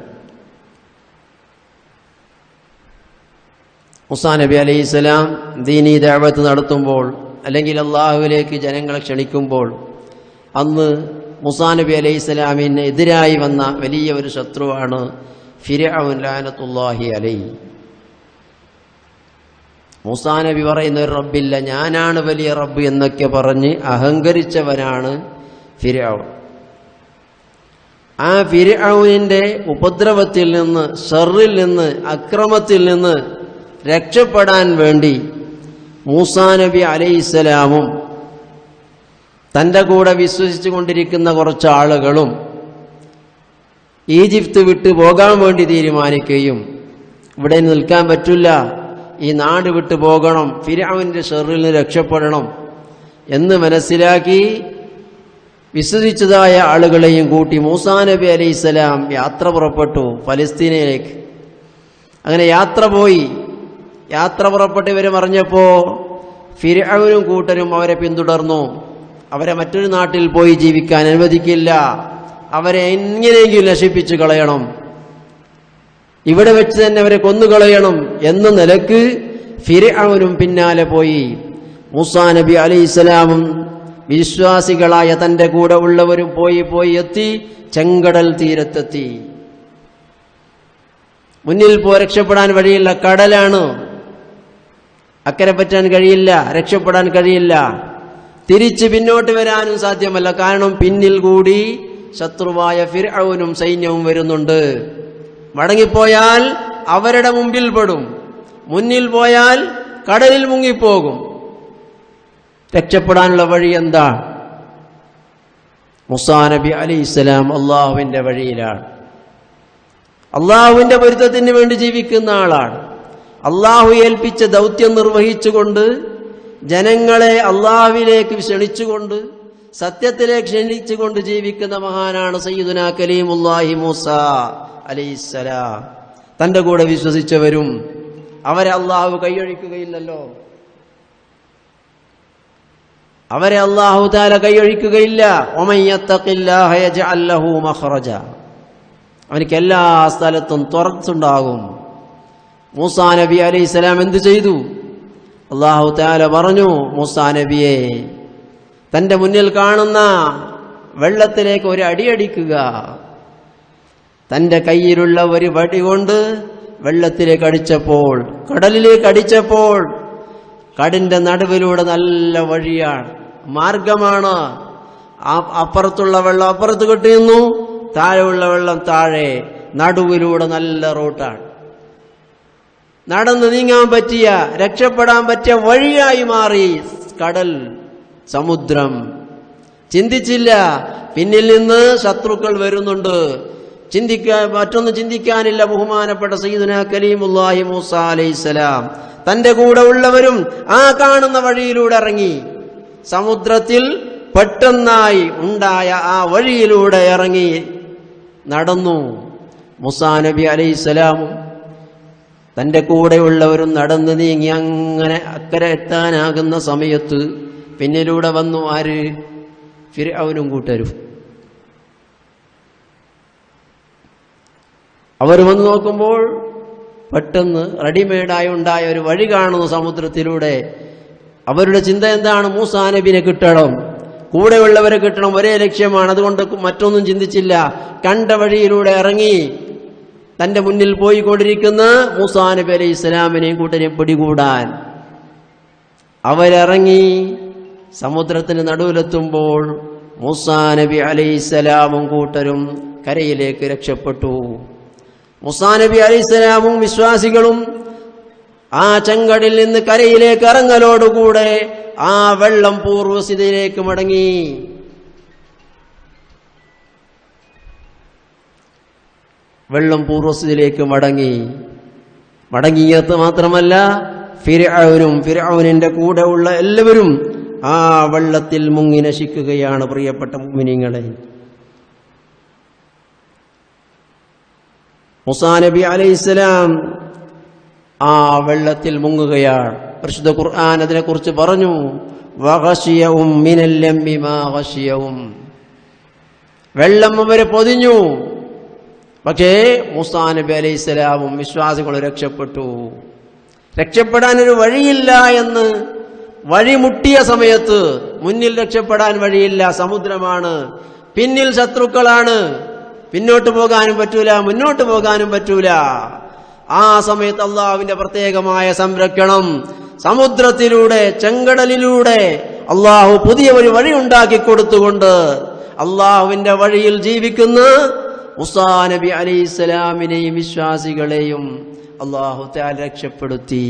മൂസാ നബി അലൈഹിസ്സലാം ദീനീ ദഅവത്ത് നടത്തുമ്പോൾ, അല്ലെങ്കിൽ അള്ളാഹുവിലേക്ക് ജനങ്ങളെ ക്ഷണിക്കുമ്പോൾ, അന്ന് മൂസാ നബി അലൈഹിസ്സലാമിന് എതിരായി വന്ന വലിയ ഒരു ശത്രുവാണ് ഫിർഔൻ ലഅനത്തുല്ലാഹി അലൈഹി. മൂസാ നബി പറയുന്ന ഒരു റബ്ബില്ല, ഞാനാണ് വലിയ റബ്ബ് എന്നൊക്കെ പറഞ്ഞ് അഹങ്കരിച്ചവനാണ് ഫിർഔൻ. ആ ഫിർഔനിന്റെ ഉപദ്രവത്തിൽ നിന്ന്, ഷർറിൽ നിന്ന്, അക്രമത്തിൽ നിന്ന് രക്ഷപ്പെടാൻ വേണ്ടി മൂസാ നബി അലൈഹിസ്സലാമും തൻ്റെ കൂടെ വിശ്വസിച്ചു കൊണ്ടിരിക്കുന്ന കുറച്ച് ആളുകളും ഈജിപ്ത് വിട്ട് പോകാൻ വേണ്ടി തീരുമാനിക്കുകയും, ഇവിടെ നിൽക്കാൻ പറ്റില്ല, ഈ നാട് വിട്ടു പോകണം, ഫിർഔനിന്റെ ഷർറിൽ നിന്ന് രക്ഷപ്പെടണം എന്ന് മനസ്സിലാക്കി വിശ്വസിച്ചതായ ആളുകളെയും കൂട്ടി മൂസാ നബി അലൈഹിസ്സലാം യാത്ര പുറപ്പെട്ടു ഫലസ്തീനയിലേക്ക്. അങ്ങനെ യാത്ര പോയി. യാത്ര പുറപ്പെട്ട് ഇവർ മറിഞ്ഞപ്പോ ഫിർഔനും കൂട്ടരും അവരെ പിന്തുടർന്നു. അവരെ മറ്റൊരു നാട്ടിൽ പോയി ജീവിക്കാൻ അനുവദിക്കില്ല, അവരെ എങ്ങനെയെങ്കിലും നശിപ്പിച്ചു കളയണം, ഇവിടെ വെച്ച് തന്നെ അവരെ കൊന്നുകളയണം എന്ന നിലക്ക് ഫിർഔനും പിന്നാലെ പോയി. മൂസാ നബി അലൈഹിസ്സലാമും വിശ്വാസികളായ തന്റെ കൂടെ ഉള്ളവരും പോയി എത്തി, ചെങ്കടൽ തീരത്തെത്തി. മുന്നിൽ രക്ഷപ്പെടാൻ വഴിയില്ല, കടലാണ്, അക്കരെ പറ്റാൻ കഴിയില്ല, രക്ഷപ്പെടാൻ കഴിയില്ല, തിരിച്ച് പിന്നോട്ട് വരാനും സാധ്യമല്ല. കാരണം പിന്നിൽ കൂടി ശത്രുവായ ഫിർഔനും സൈന്യവും വരുന്നുണ്ട്. മടങ്ങിപ്പോയാൽ അവരുടെ മുമ്പിൽ പെടും, മുന്നിൽ പോയാൽ കടലിൽ മുങ്ങിപ്പോകും. രക്ഷപ്പെടാനുള്ള വഴി എന്താ? മൂസാ നബി അലൈഹിസ്സലാം അള്ളാഹുവിന്റെ വഴിയിലാണ്, അള്ളാഹുവിന്റെ പൊരുത്തത്തിന് വേണ്ടി ജീവിക്കുന്ന ആളാണ്. അള്ളാഹു ഏൽപ്പിച്ച ദൗത്യം നിർവഹിച്ചുകൊണ്ട് ജനങ്ങളെ അള്ളാഹുവിലേക്ക് ക്ഷണിച്ചുകൊണ്ട്, സത്യത്തിലേക്ക് ക്ഷണിച്ചുകൊണ്ട് ജീവിക്കുന്ന മഹാനാണ് സയ്യിദുന കലീമുല്ലാഹി മൂസ അലൈഹിസ്സലാം. തന്റെ കൂടെ വിശ്വസിച്ചവരും അവരെ അള്ളാഹു കൈയൊഴിക്കുകയില്ലല്ലോ, അവരെ അള്ളാഹു തആല കൈയൊഴിക്കുകയില്ല. വമൻ യത്തഖില്ലാഹ യജ്അൽ ലഹു മഖ്റജ, അവനിക്ക് എല്ലാ സ്ഥലത്തും തുറച്ചുണ്ടാകും. മൂസാ നബി അലൈഹിസ്സലാം എന്ത് ചെയ്തു? അല്ലാഹു തആല പറഞ്ഞു, മൂസാ നബിയെ തന്റെ മുന്നിൽ കാണുന്ന വെള്ളത്തിലേക്ക് ഒരു അടിയടിക്കുക. തന്റെ കയ്യിലുള്ള ഒരു വടി കൊണ്ട് വെള്ളത്തിലേക്ക് അടിച്ചപ്പോൾ, കടലിലേക്ക് അടിച്ചപ്പോൾ, കടലിന്റെ നടുവിലൂടെ നല്ല വഴിയാണ്, മാർഗമാണ്. അപ്പുറത്തുള്ള വെള്ളം അപ്പുറത്ത് കെട്ടിയുന്നു, താഴെയുള്ള വെള്ളം താഴെ, നടുവിലൂടെ നല്ല റൂട്ടാണ്. നടന്നു നീങ്ങാൻ പറ്റിയ, രക്ഷപ്പെടാൻ പറ്റിയ വഴിയായി മാറി കടൽ, സമുദ്രം. ചിന്തിച്ചില്ല പിന്നിൽ നിന്ന് ശത്രുക്കൾ വരുന്നുണ്ട്, മറ്റൊന്നും ചിന്തിക്കാനില്ല. ബഹുമാനപ്പെട്ട സയ്യിദുനാ കലീമുല്ലാഹി മൂസാ അലൈഹിസ്സലാം തന്റെ കൂടെ ഉള്ളവരും ആ കാണുന്ന വഴിയിലൂടെ ഇറങ്ങി. സമുദ്രത്തിൽ പെട്ടെന്നായി ഉണ്ടായ ആ വഴിയിലൂടെ ഇറങ്ങി നടന്നു. മൂസാ നബി അലൈഹിസ്സലാമും തന്റെ കൂടെയുള്ളവരും നടന്നു നീങ്ങി അങ്ങനെ അക്കരെ എത്താനാകുന്ന സമയത്ത് പിന്നിലൂടെ വന്നു ആര്? ഫിർഔനും കൂട്ടരും. അവർ വന്നു നോക്കുമ്പോൾ പെട്ടെന്ന് റെഡിമെയ്ഡായി ഉണ്ടായ ഒരു വഴി കാണുന്നു സമുദ്രത്തിലൂടെ. അവരുടെ ചിന്ത എന്താണ്? മൂസാ നബിനെ കിട്ടണം, കൂടെയുള്ളവരെ കിട്ടണം, ഒരേ ലക്ഷ്യമാണ്. അതുകൊണ്ട് മറ്റൊന്നും ചിന്തിച്ചില്ല. കണ്ട വഴിയിലൂടെ ഇറങ്ങി തന്റെ മുന്നിൽ പോയിക്കൊണ്ടിരിക്കുന്ന മൂസാ നബി അലൈഹി ഇസ്ലാമിനെയും കൂട്ടരെയും പിടികൂടാൻ അവരിറങ്ങി. സമുദ്രത്തിന് നടുവിലെത്തുമ്പോൾ മൂസാ നബി അലൈഹിസ്സലാമും കൂട്ടരും കരയിലേക്ക് രക്ഷപ്പെട്ടു. മൂസാ നബി അലൈഹിസ്സലാമും വിശ്വാസികളും ആ ചെങ്കടലിൽ നിന്ന് കരയിലേക്ക് ഇറങ്ങലോടുകൂടെ ആ വെള്ളം പൂർവ്വസ്ഥിതിയിലേക്ക് മടങ്ങി. വെള്ളം പൂർവ്വസ്ഥിതിയിലേക്ക് മടങ്ങിയത് മാത്രമല്ല, ഫിർഔനിന്റെ കൂടെ ഉള്ള എല്ലാവരും ആ വെള്ളത്തിൽ മുങ്ങി നശിക്കുകയാണ്. പ്രിയപ്പെട്ട മുഅ്മിനീങ്ങളെ, മൂസാ നബി അലൈഹിസ്സലാം ആ വെള്ളത്തിൽ മുങ്ങുകയാണ്. പരിശുദ്ധ ഖുർആൻ അതിനെക്കുറിച്ച് പറഞ്ഞു, വഗശിയഹും മിനൽ യമ്മി മാ ഗശിയഹും. വെള്ളം അവരെ പൊതിഞ്ഞു. പക്ഷേ മൂസാ നബി അലൈഹിസ്സലാമും വിശ്വാസികളും രക്ഷപ്പെട്ടു. രക്ഷപ്പെടാനൊരു വഴിയില്ല എന്ന് വഴിമുട്ടിയ സമയത്ത്, മുന്നിൽ രക്ഷപ്പെടാൻ വഴിയില്ല, സമുദ്രമാണ്, പിന്നിൽ ശത്രുക്കളാണ്, പിന്നോട്ട് പോകാനും പറ്റൂല, മുന്നോട്ട് പോകാനും പറ്റൂല. ആ സമയത്ത് അള്ളാഹുവിന്റെ പ്രത്യേകമായ സംരക്ഷണം. സമുദ്രത്തിലൂടെ, ചെങ്കടലിലൂടെ അള്ളാഹു പുതിയ ഒരു വഴി ഉണ്ടാക്കി കൊടുത്തുകൊണ്ട് അള്ളാഹുവിന്റെ വഴിയിൽ ജീവിക്കുന്ന മൂസാ നബി അലൈഹിസ്സലാമിനെയും വിശ്വാസികളെയും അള്ളാഹു തആല രക്ഷപ്പെടുത്തി.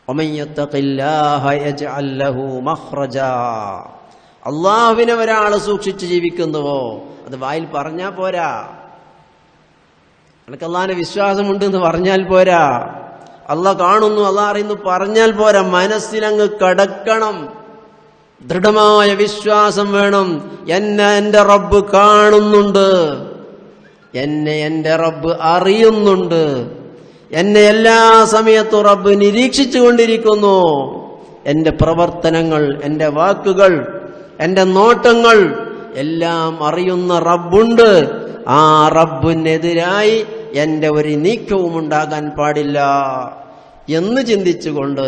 വമൻ യത്തഖില്ലാഹ യജ്അൽ ലഹു മഖ്റജാ. അള്ളാഹുവിനെ ഒരാൾ സൂക്ഷിച്ച് ജീവിക്കുന്നുവോ അത് വായിൽ പറഞ്ഞാൽ പോരാ. എനിക്ക് അള്ളാഹിന്റെ വിശ്വാസമുണ്ട് എന്ന് പറഞ്ഞാൽ പോരാ. അള്ളാഹ് കാണുന്നു, അള്ളാഹ് അറിയുന്നു പറഞ്ഞാൽ പോരാ. മനസ്സിലങ്ങ് കടക്കണം. ദൃഢമായ വിശ്വാസം വേണം. എന്നെ എന്റെ റബ്ബ് കാണുന്നുണ്ട്, എന്നെ എന്റെ റബ്ബ് അറിയുന്നുണ്ട്, എന്നെ എല്ലാ സമയത്തും റബ്ബ് നിരീക്ഷിച്ചു കൊണ്ടിരിക്കുന്നു. എന്റെ പ്രവർത്തനങ്ങൾ, എന്റെ വാക്കുകൾ, എന്റെ നോട്ടങ്ങൾ എല്ലാം അറിയുന്ന റബ്ബുണ്ട്. ആ റബ്ബിനെതിരായി എന്റെ ഒരു നീക്കവും ഉണ്ടാകാൻ പാടില്ല എന്ന് ചിന്തിച്ചുകൊണ്ട്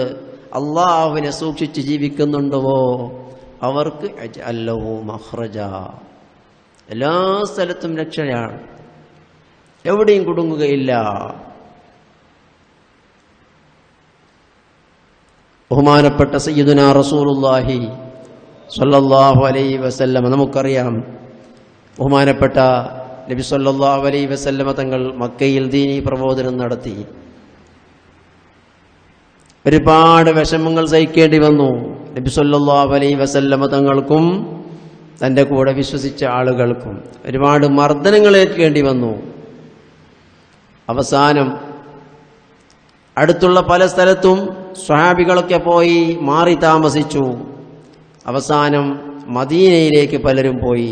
അള്ളാഹുവിനെ സൂക്ഷിച്ച് ജീവിക്കുന്നുണ്ടോ അവർക്ക് അല്ലഹു മഖ്റജ. എല്ലാ സ്ഥലത്തും രക്ഷയാണ്, എവിടെയും കുടുങ്ങുകയില്ല. ബഹുമാനപ്പെട്ട സയ്യിദുനാ റസൂലുള്ളാഹി സ്വല്ലല്ലാഹു അലൈഹി വസല്ലം, നമുക്കറിയാം ബഹുമാനപ്പെട്ട നബി സ്വല്ലല്ലാഹു അലൈഹി വസല്ലമ തങ്ങൾ മക്കയിൽ ദീനീ പ്രബോധനം നടത്തി. ഒരുപാട് വിഷമങ്ങൾ സഹിക്കേണ്ടി വന്നു നബി സ്വല്ലല്ലാഹു അലൈഹി വസല്ലമ തങ്ങൾക്കും തൻ്റെ കൂടെ വിശ്വസിച്ച ആളുകൾക്കും. ഒരുപാട് മർദ്ദനങ്ങൾ ഏൽക്കേണ്ടി വന്നു. അവസാനം അടുത്തുള്ള പല സ്ഥലത്തും സ്വഹാബികളൊക്കെ പോയി മാറി താമസിച്ചു. അവസാനം മദീനയിലേക്ക് പലരും പോയി.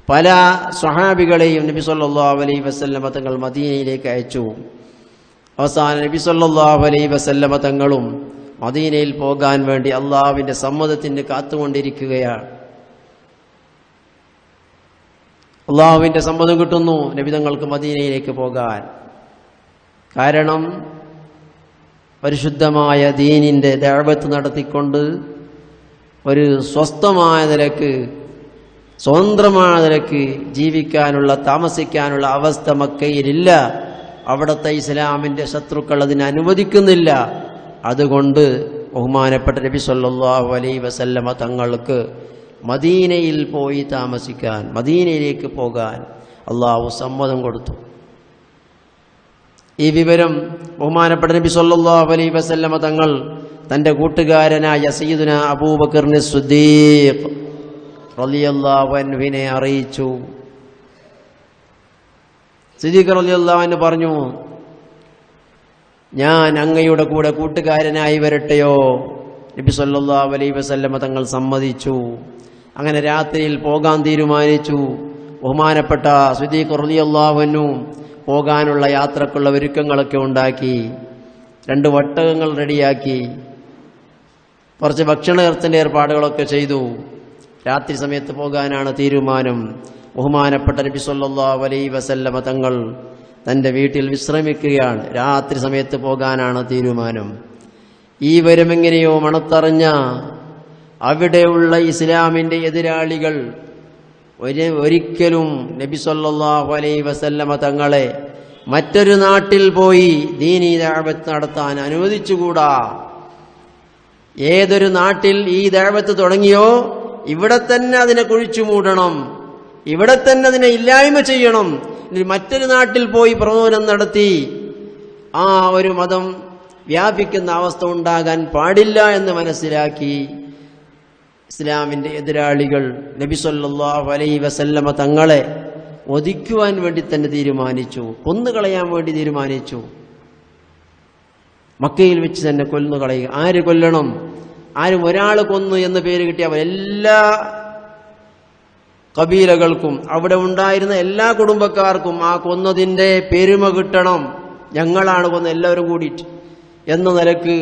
പല സ്വഹാബികളെയും നബി സല്ലല്ലാഹു അലൈഹി വസല്ലമ തങ്ങൾ മദീനയിലേക്ക് അയച്ചു. അവസാനം നബി സല്ലല്ലാഹു അലൈഹി വസല്ലമ തങ്ങളും മദീനയിൽ പോകാൻ വേണ്ടി അള്ളാഹുവിന്റെ സമ്മതത്തിന് കാത്തുകൊണ്ടിരിക്കുകയാണ്. അള്ളാഹുവിന്റെ സമ്മതം കിട്ടുന്നു നബി തങ്ങൾക്ക് മദീനയിലേക്ക് പോകാൻ. കാരണം പരിശുദ്ധമായ ദീനിന്റെ ദഅവത്ത് നടത്തിക്കൊണ്ട് ഒരു സ്വസ്ഥമായ നിലക്ക്, സ്വതന്ത്രമായ നിലക്ക് ജീവിക്കാനുള്ള, താമസിക്കാനുള്ള അവസ്ഥ മക്കയിലില്ല. അവിടുത്തെ ഇസ്ലാമിന്റെ ശത്രുക്കൾ അതിനെ അനുവദിക്കുന്നില്ല. അതുകൊണ്ട് ബഹുമാനപ്പെട്ട നബി സല്ലല്ലാഹു അലൈഹി വസല്ലമ തങ്ങൾക്ക് മദീനയിൽ പോയി താമസിക്കാൻ, മദീനയിലേക്ക് പോകാൻ അള്ളാഹു സമ്മതം കൊടുത്തു. ഈ വിവരം ബഹുമാനപ്പെട്ട നബി സല്ലല്ലാഹു അലൈഹി വസല്ലമ തങ്ങൾ തന്റെ കൂട്ടുകാരനായ സയ്യിദുന അബൂബക്കർ സിദ്ദീഖ് റളിയല്ലാഹു അൻഹുവിനെ അറിയിച്ചു. സിദ്ദീഖ് റളിയല്ലാഹു അൻഹു പറഞ്ഞു, ഞാൻ അങ്ങയുടെ കൂടെ കൂട്ടുകാരനായി വരട്ടെയോ? നബി സല്ലല്ലാഹു അലൈഹി വസല്ലമ തങ്ങൾ സമ്മതിച്ചു. അങ്ങനെ രാത്രിയിൽ പോകാൻ തീരുമാനിച്ചു. ബഹുമാനപ്പെട്ട സിദ്ദീഖ് റളിയല്ലാഹു അൻഹു പോകാനുള്ള യാത്രക്കുള്ള ഒരുക്കങ്ങളൊക്കെ ഉണ്ടാക്കി. 2 ഒട്ടകങ്ങൾ റെഡിയാക്കി. കുറച്ച് ഭക്ഷണത്തിന്റെ ഏർപ്പാടുകളൊക്കെ ചെയ്തു. രാത്രി സമയത്ത് പോകാനാണ് തീരുമാനം. ബഹുമാനപ്പെട്ട നബി സല്ലല്ലാഹു അലൈഹി വസല്ലമ തങ്ങൾ തന്റെ വീട്ടിൽ വിശ്രമിക്കുകയാണ്. രാത്രി സമയത്ത് പോകാനാണ് തീരുമാനം. ഈ വരുമെങ്ങനെയോ മണത്തറിഞ്ഞ അവിടെയുള്ള ഇസ്ലാമിന്റെ എതിരാളികൾ ഒരിക്കലും നബി സല്ലല്ലാഹു അലൈഹി വസല്ലമ തങ്ങളെ മറ്റൊരു നാട്ടിൽ പോയി ദീനീ ദഅവത്ത് നടത്താൻ അനുവദിച്ചുകൂടാ. ഏതൊരു നാട്ടിൽ ഈ ദഅവത്ത് തുടങ്ങിയോ ഇവിടെ തന്നെ അതിനെ കുഴിച്ചു മൂടണം, ഇവിടെ തന്നെ അതിനെ ഇല്ലായ്മ ചെയ്യണം. മറ്റൊരു നാട്ടിൽ പോയി പ്രബോധനം നടത്തി ആ ഒരു മതം വ്യാപിക്കുന്ന അവസ്ഥ ഉണ്ടാകാൻ പാടില്ല എന്ന് മനസ്സിലാക്കി ഇസ്ലാമിന്റെ എതിരാളികൾ നബി സല്ലല്ലാഹു അലൈഹി വസല്ലമ തങ്ങളെ വധിക്കുവാൻ വേണ്ടി തന്നെ തീരുമാനിച്ചു, കൊന്നുകളയാൻ വേണ്ടി തീരുമാനിച്ചു. മക്കയിൽ വെച്ച് തന്നെ കൊന്നുകളയുക. ആര് കൊല്ലണം? ആരും ഒരാൾ കൊന്നു എന്ന് പേര് കിട്ടിയ എല്ലാ കബീലകൾക്കും അവിടെ ഉണ്ടായിരുന്ന എല്ലാ കുടുംബക്കാർക്കും ആ കൊന്നതിന്റെ പെരുമ കിട്ടണം. ഞങ്ങളാണ് കൊന്ന എല്ലാവരും കൂടിയിട്ട് എന്ന നിലക്ക്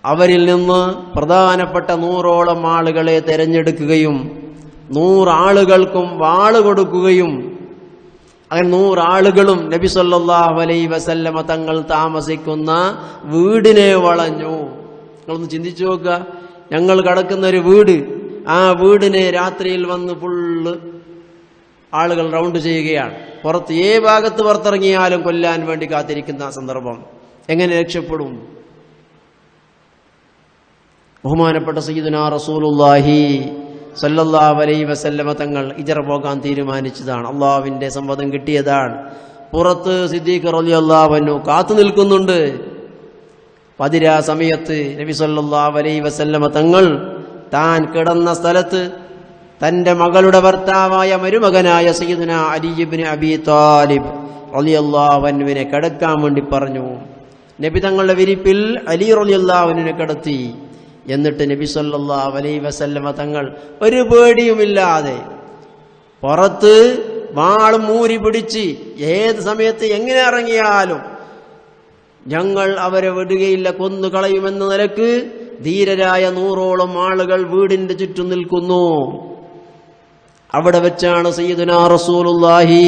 അവരിൽ നിന്ന് പ്രധാനപ്പെട്ട 100ഓളം ആളുകളെ തെരഞ്ഞെടുക്കുകയും 100 ആളുകൾക്കും വാള് കൊടുക്കുകയും അങ്ങനെ 100 ആളുകളും നബി സല്ലല്ലാഹു അലൈഹി വസല്ലമ തങ്ങൾ താമസിക്കുന്ന വീടിനെ വളഞ്ഞു. നിങ്ങളൊന്ന് ചിന്തിച്ചു നോക്കുക. ഞങ്ങൾ കിടക്കുന്ന ഒരു വീട്, ആ വീടിനെ രാത്രിയിൽ വന്ന് ഫുള്ള് ആളുകൾ റൗണ്ട് ചെയ്യുകയാണ്. പുറത്ത് ഭാഗത്ത് പുറത്തിറങ്ങിയാലും കൊല്ലാൻ വേണ്ടി കാത്തിരിക്കുന്ന സന്ദർഭം. എങ്ങനെ രക്ഷപ്പെടും? ബഹുമാനപ്പെട്ട സയ്യിദുനാ റസൂലുള്ളാഹി സല്ലല്ലാഹു അലൈഹി വസല്ലമ തങ്ങൾ ഹിജ്റ പോകാൻ തീരുമാനിച്ചതാണ്. അള്ളാഹുവിന്റെ സമ്മതം കിട്ടിയതാണ്. പുറത്ത് സിദ്ദീഖ് റളിയല്ലാഹു അൻഹു കാത്തു നിൽക്കുന്നുണ്ട്. പതിരാ സമയത്ത് നബി സല്ലല്ലാഹു അലൈഹി വസല്ലമ തങ്ങൾ താൻ കിടന്ന സ്ഥലത്ത് തന്റെ മകളുടെ ഭർത്താവായ മരുമകനായ സയ്യിദുനാ അലി ഇബ്നു അബീ ത്വാലിബ് റളിയല്ലാഹു അൻഹുവിനെ കിടക്കാൻ വേണ്ടി പറഞ്ഞു. നബി തങ്ങളുടെ വിരിപ്പിൽ അലി റളിയല്ലാഹു അൻഹുവിനെ കിടത്തി. എന്നിട്ട് നബി സല്ലല്ലാഹു അലൈഹി വസല്ലമ തങ്ങൾ ഒരു പേടിയുമില്ലാതെ പുറത്ത് വാളും മൂരി പിടിച്ച് ഏത് സമയത്ത് എങ്ങനെ ഇറങ്ങിയാലും ഞങ്ങൾ അവരെ വിടുകയില്ല, കൊന്നു കളയുമെന്ന നിലക്ക് ധീരരായ 100ഓളം ആളുകൾ വീടിന്റെ ചുറ്റും നിൽക്കുന്നു. അവിടെ വെച്ചാണ് സയ്യിദുനാ റസൂലുള്ളാഹി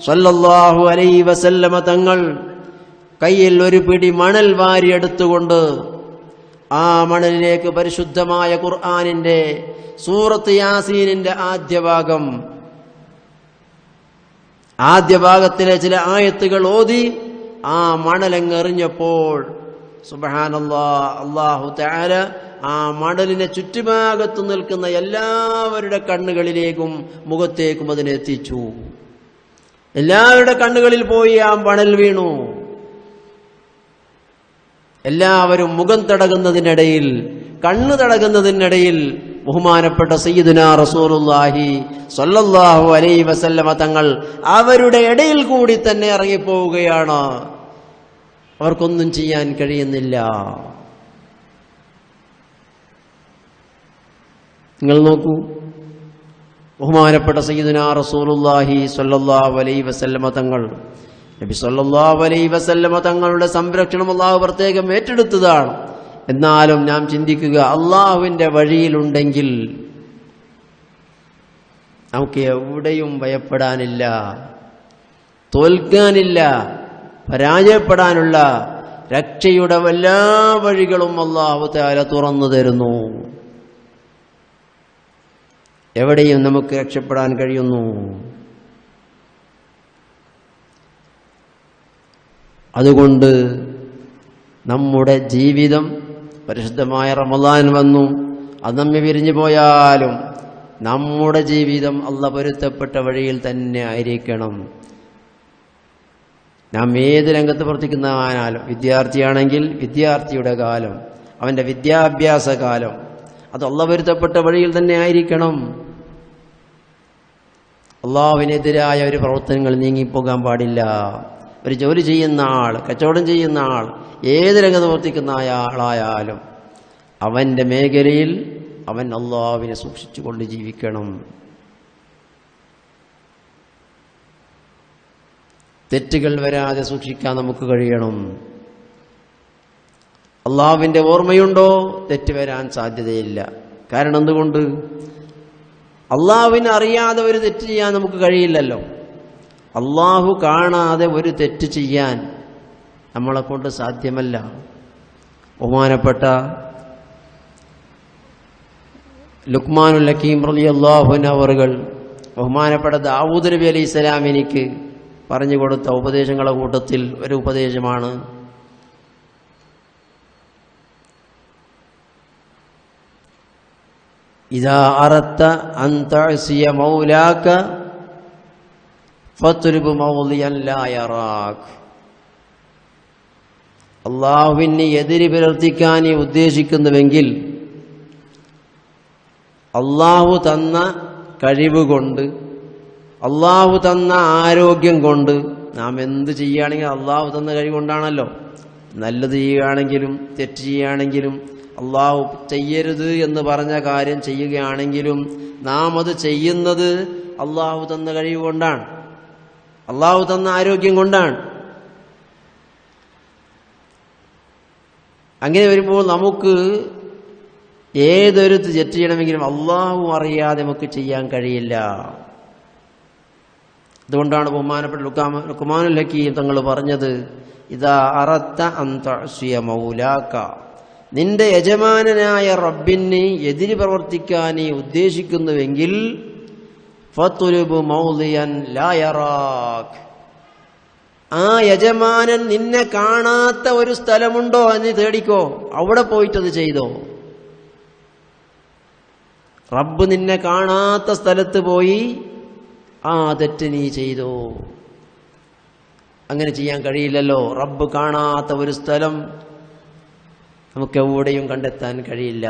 സ്വല്ലല്ലാഹു അലൈഹി വസല്ലമ തങ്ങൾ കയ്യിൽ ഒരു പിടി മണൽ വാരിയെടുത്തുകൊണ്ട് ആ മണലിലേക്ക് പരിശുദ്ധമായ ഖുർആനിന്റെ സൂറത്ത് യാസീനിന്റെ ആദ്യ ഭാഗത്തിലെ ചില ആയത്തുകൾ ഓതി ആ മണലങ്ങെറിഞ്ഞപ്പോൾ സുബ്ഹാനല്ലാഹ്, അല്ലാഹു തആല ആ മണലിനെ ചുറ്റുഭാഗത്തു നിൽക്കുന്ന എല്ലാവരുടെ കണ്ണുകളിലേക്കും മുഖത്തേക്കും അതിനെ എത്തിച്ചു. എല്ലാവരുടെ കണ്ണുകളിൽ പോയി ആ മണൽ വീണു. എല്ലാവരും മുഖം തടകുന്നതിനിടയിൽ, കണ്ണ് തടകുന്നതിനിടയിൽ ബഹുമാനപ്പെട്ട സയ്യിദുനാ റസൂലുള്ളാഹി സ്വല്ലല്ലാഹു അലൈഹി വസല്ലമ തങ്ങൾ അവരുടെ ഇടയിൽ കൂടി തന്നെ ഇറങ്ങിപ്പോവുകയാണ്. അവർക്കൊന്നും ചെയ്യാൻ കഴിയുന്നില്ല. നിങ്ങൾ നോക്കൂ, ബഹുമാനപ്പെട്ട സയ്യിദുനാ റസൂലുള്ളാഹി സ്വല്ലല്ലാഹു അലൈഹി വസല്ലമ തങ്ങൾ, നബി സല്ലല്ലാഹു അലൈഹി വസല്ലമ തങ്ങളുടെ സംരക്ഷണം അള്ളാഹു പ്രത്യേകം ഏറ്റെടുത്തതാണ്. എന്നാലും നാം ചിന്തിക്കുക, അള്ളാഹുവിന്റെ വഴിയിലുണ്ടെങ്കിൽ നമുക്ക് എവിടെയും ഭയപ്പെടാനില്ല, തോൽക്കാനില്ല. പരാജയപ്പെടാനുള്ള രക്ഷയുടെ എല്ലാ വഴികളും അല്ലാഹു തആല തുറന്നു തരുന്നു. എവിടെയും നമുക്ക് രക്ഷപ്പെടാൻ കഴിയുന്നു. അതുകൊണ്ട് നമ്മുടെ ജീവിതം, പരിശുദ്ധമായ റമളാൻ വന്നു, അത് നമ്മെ പിരിഞ്ഞു പോയാലും നമ്മുടെ ജീവിതം അല്ലാഹ് പൊരുത്തപ്പെട്ട വഴിയിൽ തന്നെ ആയിരിക്കണം. നാം ഏത് രംഗത്ത് പ്രവർത്തിക്കുന്നവനാലും, വിദ്യാർത്ഥിയാണെങ്കിൽ വിദ്യാർത്ഥിയുടെ കാലം, അവൻ്റെ വിദ്യാഭ്യാസ കാലം അത് അല്ലാഹ് പൊരുത്തപ്പെട്ട വഴിയിൽ തന്നെ ആയിരിക്കണം. അല്ലാഹുവിനെതിരായ ഒരു പ്രവർത്തനങ്ങൾ നീങ്ങിപ്പോകാൻ പാടില്ല. ഒരു ജോലി ചെയ്യുന്ന ആൾ, കച്ചവടം ചെയ്യുന്ന ആൾ, ഏത് രംഗത്ത് പ്രവർത്തിക്കുന്ന ആളായാലും അവൻ്റെ മേഖലയിൽ അവൻ അല്ലാഹുവിനെ സൂക്ഷിച്ചുകൊണ്ട് ജീവിക്കണം. തെറ്റുകൾ വരാതെ സൂക്ഷിക്കാൻ നമുക്ക് കഴിയണം. അല്ലാഹുവിൻ്റെ ഓർമ്മയുണ്ടോ? തെറ്റ് വരാൻ സാധ്യതയില്ല. കാരണം എന്തുകൊണ്ട്? അല്ലാഹുവിനെ അറിയാതെ ഒരു തെറ്റ് ചെയ്യാൻ നമുക്ക് കഴിയില്ലല്ലോ. അല്ലാഹു കാണാതെ ഒരു തെറ്റ് ചെയ്യാൻ നമ്മളെ കൊണ്ട് സാധ്യമല്ല. ബഹുമാനപ്പെട്ട ലുക്മാനുൽ ഹകീം റളിയല്ലാഹു അൻഹു അവറുകൾ ബഹുമാനപ്പെട്ട ദാവൂദ് നബി അലൈഹി സ്വലാമിനിക്ക് പറഞ്ഞു കൊടുത്ത ഉപദേശങ്ങളുടെ കൂട്ടത്തിൽ ഒരു ഉപദേശമാണ് ഇദാ അറദ്ത അൻ തഅസിയ മൗലാക ഫത്ലുബ് മൗളിയൻ ലാ യറാക്. അല്ലാഹുവിനെ എതിര് പ്രവർത്തിക്കാൻ നീ ഉദ്ദേശിക്കുന്നുവെങ്കിൽ അല്ലാഹു തന്ന കഴിവ് കൊണ്ട്, അല്ലാഹു തന്ന ആരോഗ്യം കൊണ്ട്, നാം എന്ത് ചെയ്യുകയാണെങ്കിലും അല്ലാഹു തന്ന കഴിവ് കൊണ്ടാണല്ലോ. നല്ലത് ചെയ്യുകയാണെങ്കിലും തെറ്റ് ചെയ്യുകയാണെങ്കിലും അല്ലാഹു ചെയ്യരുത് എന്ന് പറഞ്ഞ കാര്യം ചെയ്യുകയാണെങ്കിലും നാം അത് ചെയ്യുന്നത് അല്ലാഹു തന്ന കഴിവ് കൊണ്ടാണ്, അല്ലാഹു തന്ന ആരോഗ്യം കൊണ്ടാണ്. അങ്ങനെ വരുമ്പോൾ നമുക്ക് ഏതൊരു തെറ്റ് ചെയ്യണമെങ്കിലും അല്ലാഹു അറിയാതെ നമുക്ക് ചെയ്യാൻ കഴിയില്ല. അതുകൊണ്ടാണ് ബഹുമാനപ്പെട്ട ലുക്മാനുൽ ഹകീം തങ്ങൾ പറഞ്ഞത്, ഇദാ അറദ്ത അൻ തഅസിയ മൗലാക, നിന്റെ യജമാനനായ റബ്ബിനെ എതിര് പ്രവർത്തിക്കാൻ നീ ഉദ്ദേശിക്കുന്നുവെങ്കിൽ ഫത്ലുബ് മൗളിയൻ ലാ യറാക്, ആ യജമാനൻ നിന്നെ കാണാത്ത ഒരു സ്ഥലമുണ്ടോ എന്ന് തേടിക്കോ, അവിടെ പോയിട്ടത് ചെയ്തോ. റബ്ബ് നിന്നെ കാണാത്ത സ്ഥലത്ത് പോയി ആ തെറ്റ് നീ ചെയ്തോ. അങ്ങനെ ചെയ്യാൻ കഴിയില്ലല്ലോ. റബ്ബ് കാണാത്ത ഒരു സ്ഥലം നമുക്ക് എവിടെയും കണ്ടെത്താൻ കഴിയില്ല.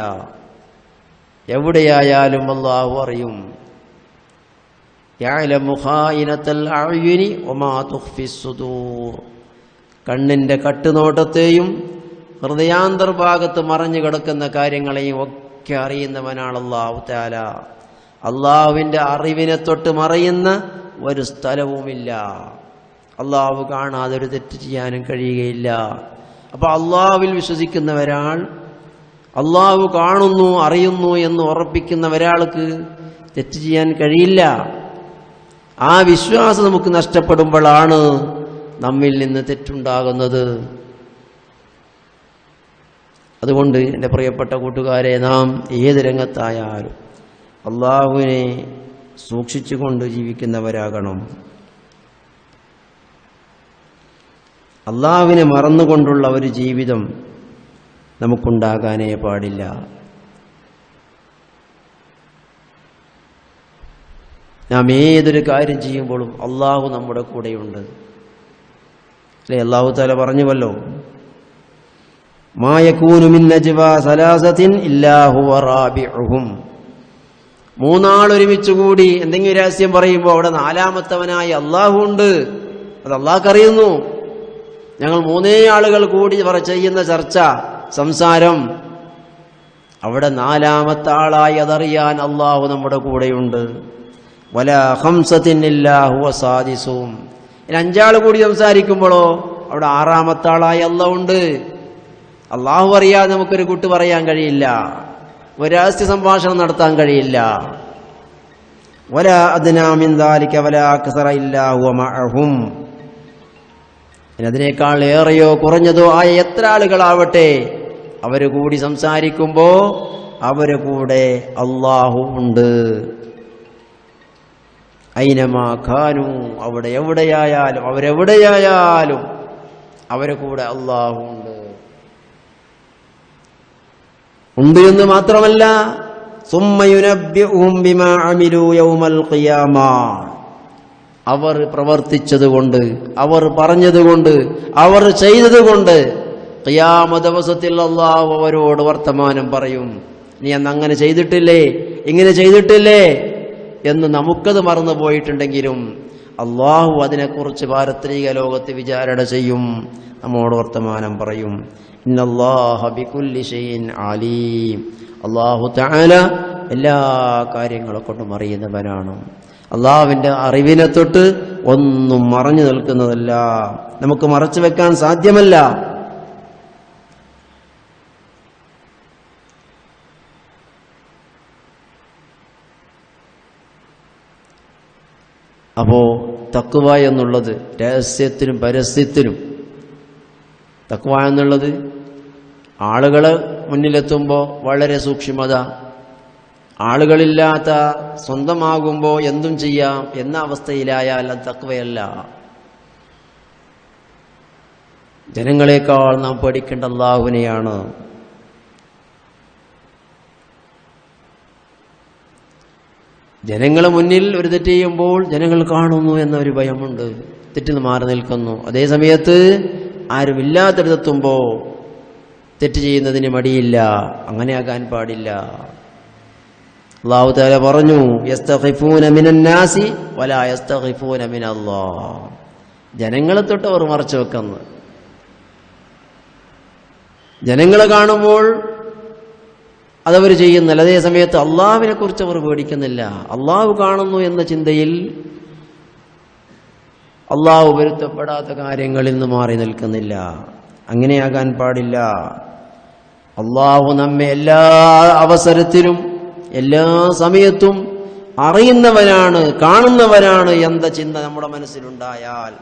എവിടെയായാലും അല്ലാഹു അറിയും. യഅലമു ഖായിനത്തൽ അഅ്യുനി വമാ തുഖ്ഫിസ് സുദൂർ, കണ്ണിന്റെ കട്ടുനോട്ടത്തെയും ഹൃദയാന്തർഭാഗത്ത് മറഞ്ഞു കിടക്കുന്ന കാര്യങ്ങളെയും ഒക്കെ അറിയുന്നവനാണ് അല്ലാഹു തആല. അല്ലാഹുവിന്റെ അറിവിനെ തൊട്ട് മറയുന്ന ഒരു സ്ഥലവുമില്ല. അല്ലാഹു കാണാതെ ഒരു തെറ്റ് ചെയ്യാനും കഴിയുകയില്ല. അപ്പൊ അല്ലാഹുവിൽ വിശ്വസിക്കുന്ന ഒരാൾ, അല്ലാഹു കാണുന്നു അറിയുന്നു എന്ന് ഉറപ്പിക്കുന്ന ഒരാൾക്ക് തെറ്റ് ചെയ്യാൻ കഴിയില്ല. ആ വിശ്വാസം നമുക്ക് നഷ്ടപ്പെടുമ്പോഴാണ് നമ്മിൽ നിന്ന് തെറ്റുണ്ടാകുന്നത്. അതുകൊണ്ട് എൻ്റെ പ്രിയപ്പെട്ട കൂട്ടുകാരെ, നാം ഏത് രംഗത്തായാലും അല്ലാഹുവിനെ സൂക്ഷിച്ചുകൊണ്ട് ജീവിക്കുന്നവരാകണം. അല്ലാഹുവിനെ മറന്നുകൊണ്ടുള്ള ഒരു ജീവിതം നമുക്കുണ്ടാകാനേ പാടില്ല. നാം ഏതൊരു കാര്യം ചെയ്യുമ്പോഴും അല്ലാഹു നമ്മുടെ കൂടെയുണ്ട്. അല്ലേ? അല്ലാഹു തആല പറഞ്ഞുവല്ലോ, മാ യകൂനു മിൻ നജ്വാ സലാസത്തിൻ ഇല്ലാ ഹുവ റാബിഉഹും, മൂന്നാൾ ഒരുമിച്ച് കൂടി എന്തെങ്കിലും രഹസ്യം പറയുമ്പോൾ അവിടെ നാലാമത്തവനായി അല്ലാഹു ഉണ്ട്. അത് അല്ലാഹുക്കറിയുന്നു. ഞങ്ങൾ മൂന്നേ ആളുകൾ കൂടി ചെയ്യുന്ന ചർച്ച, സംസാരം, അവിടെ നാലാമത്തെ ആളായി അതറിയാൻ അല്ലാഹു നമ്മുടെ കൂടെയുണ്ട്. വലാ ഖംസത്തിൻ ഇല്ലാ ഹുവ സാദിസും, ഇനി അഞ്ചാൾ കൂടി സംസാരിക്കുമ്പോഴോ അവിടെ ആറാമത്തെ ആളായി അല്ലാഹു ഉണ്ട്. അല്ലാഹു അറിയാതെ നമുക്കൊരു കൂട്ട് പറയാൻ കഴിയില്ല, ഒരു രഹസ്യ സംഭാഷണം നടത്താൻ കഴിയില്ല. വലാ അദ്നാ മിൻ ദാലിക വലാ അക്സറ ഇല്ലാ ഹുവ മഅഹും, അതിനേക്കാൾ ഏറെയോ കുറഞ്ഞതോ ആയ എത്ര ആളുകളാവട്ടെ, അവര് കൂടി സംസാരിക്കുമ്പോ അവരെ കൂടെ അല്ലാഹു ഉണ്ട്. ഐനമാ ഖാനു, അവിടെ എവിടെയായാലും അവരെവിടെയായാലും അവരെ കൂടെ അല്ലാഹു ഉണ്ട് എന്ന് മാത്രമല്ല, സുമ്മ യുനബ്ബിഉഹും ബിമാ അമിലൂ യൗമൽ ഖിയാമ, അവർ പ്രവർത്തിച്ചതുകൊണ്ട്, അവർ പറഞ്ഞതുകൊണ്ട്, അവർ ചെയ്തതുകൊണ്ട് ഖിയാമത്ത് ദിവസത്തിൽ അല്ലാഹു അവരോട് വർത്തമാനം പറയും. നീ അന്ന് അങ്ങനെ ചെയ്തിട്ടില്ലേ, ഇങ്ങനെ ചെയ്തിട്ടില്ലേ എന്ന് നമുക്കത് മറന്നു പോയിട്ടുണ്ടെങ്കിലും അല്ലാഹു അതിനെക്കുറിച്ച് പാരത്രിക ലോകത്ത് വിചാരണ ചെയ്യും, നമ്മോട് വർത്തമാനം പറയും. ഇന്നല്ലാഹ ബികുല്ലി ഷൈഇൻ അലീം, അല്ലാഹു തആല എല്ലാ കാര്യങ്ങളെ കൊണ്ടും അറിയുന്നവനാണ്. അള്ളാഹുവിന്റെ അറിവിനെ തൊട്ട് ഒന്നും മറഞ്ഞു നിൽക്കുന്നതല്ല, നമുക്ക് മറച്ചു വെക്കാൻ സാധ്യമല്ല. അപ്പോ തഖ്വ എന്നുള്ളത് രഹസ്യത്തിനും പരസ്യത്തിനും, തഖ്വ എന്നുള്ളത് ആളുകളെ മുന്നിലെത്തുമ്പോൾ വളരെ സൂക്ഷ്മത, ആളുകളില്ലാത്ത സ്വന്തമാകുമ്പോൾ എന്തും ചെയ്യാം എന്ന അവസ്ഥയിലായാൽ അത് തഖ്വയല്ല. ജനങ്ങളെക്കാൾ നാം പഠിക്കേണ്ട അല്ലാഹുവിനെയാണ്. ജനങ്ങളെ മുന്നിൽ ഒരു തെറ്റ് ചെയ്യുമ്പോൾ ജനങ്ങൾ കാണുന്നു എന്നൊരു ഭയമുണ്ട്, തെറ്റിൽ മാറി നിൽക്കുന്നു. അതേ സമയത്ത് ആരുമില്ലാത്തടത്തെത്തുമ്പോൾ തെറ്റ് ചെയ്യുന്നതിന് മടിയില്ല. അങ്ങനെയാകാൻ പാടില്ല. അല്ലാഹു തആല പറഞ്ഞു, യസ്തഖിഫൂന മിനന്നാസി വലാ യസ്തഖിഫൂന മിനല്ലാഹ്, ജനങ്ങളെ തൊട്ട് അവർ മറച്ചു വെക്കുന്നു. ജനങ്ങളെ കാണുമ്പോൾ അതവർ ചെയ്യുന്നില്ല, അതേ സമയത്ത് അള്ളാഹുവിനെ കുറിച്ച് അവർ പേടിക്കുന്നില്ല. അള്ളാഹു കാണുന്നു എന്ന ചിന്തയിൽ അള്ളാഹു വരുത്തപ്പെടാത്ത കാര്യങ്ങളിൽ നിന്ന് മാറി നിൽക്കുന്നില്ല. അങ്ങനെയാകാൻ പാടില്ല. അള്ളാഹു നമ്മെ എല്ലാ അവസരത്തിലും എല്ലാ സമയത്തും അറിയുന്നവനാണ്, കാണുന്നവനാണ് എന്ന ചിന്ത നമ്മുടെ മനസ്സിലുണ്ടായാൽ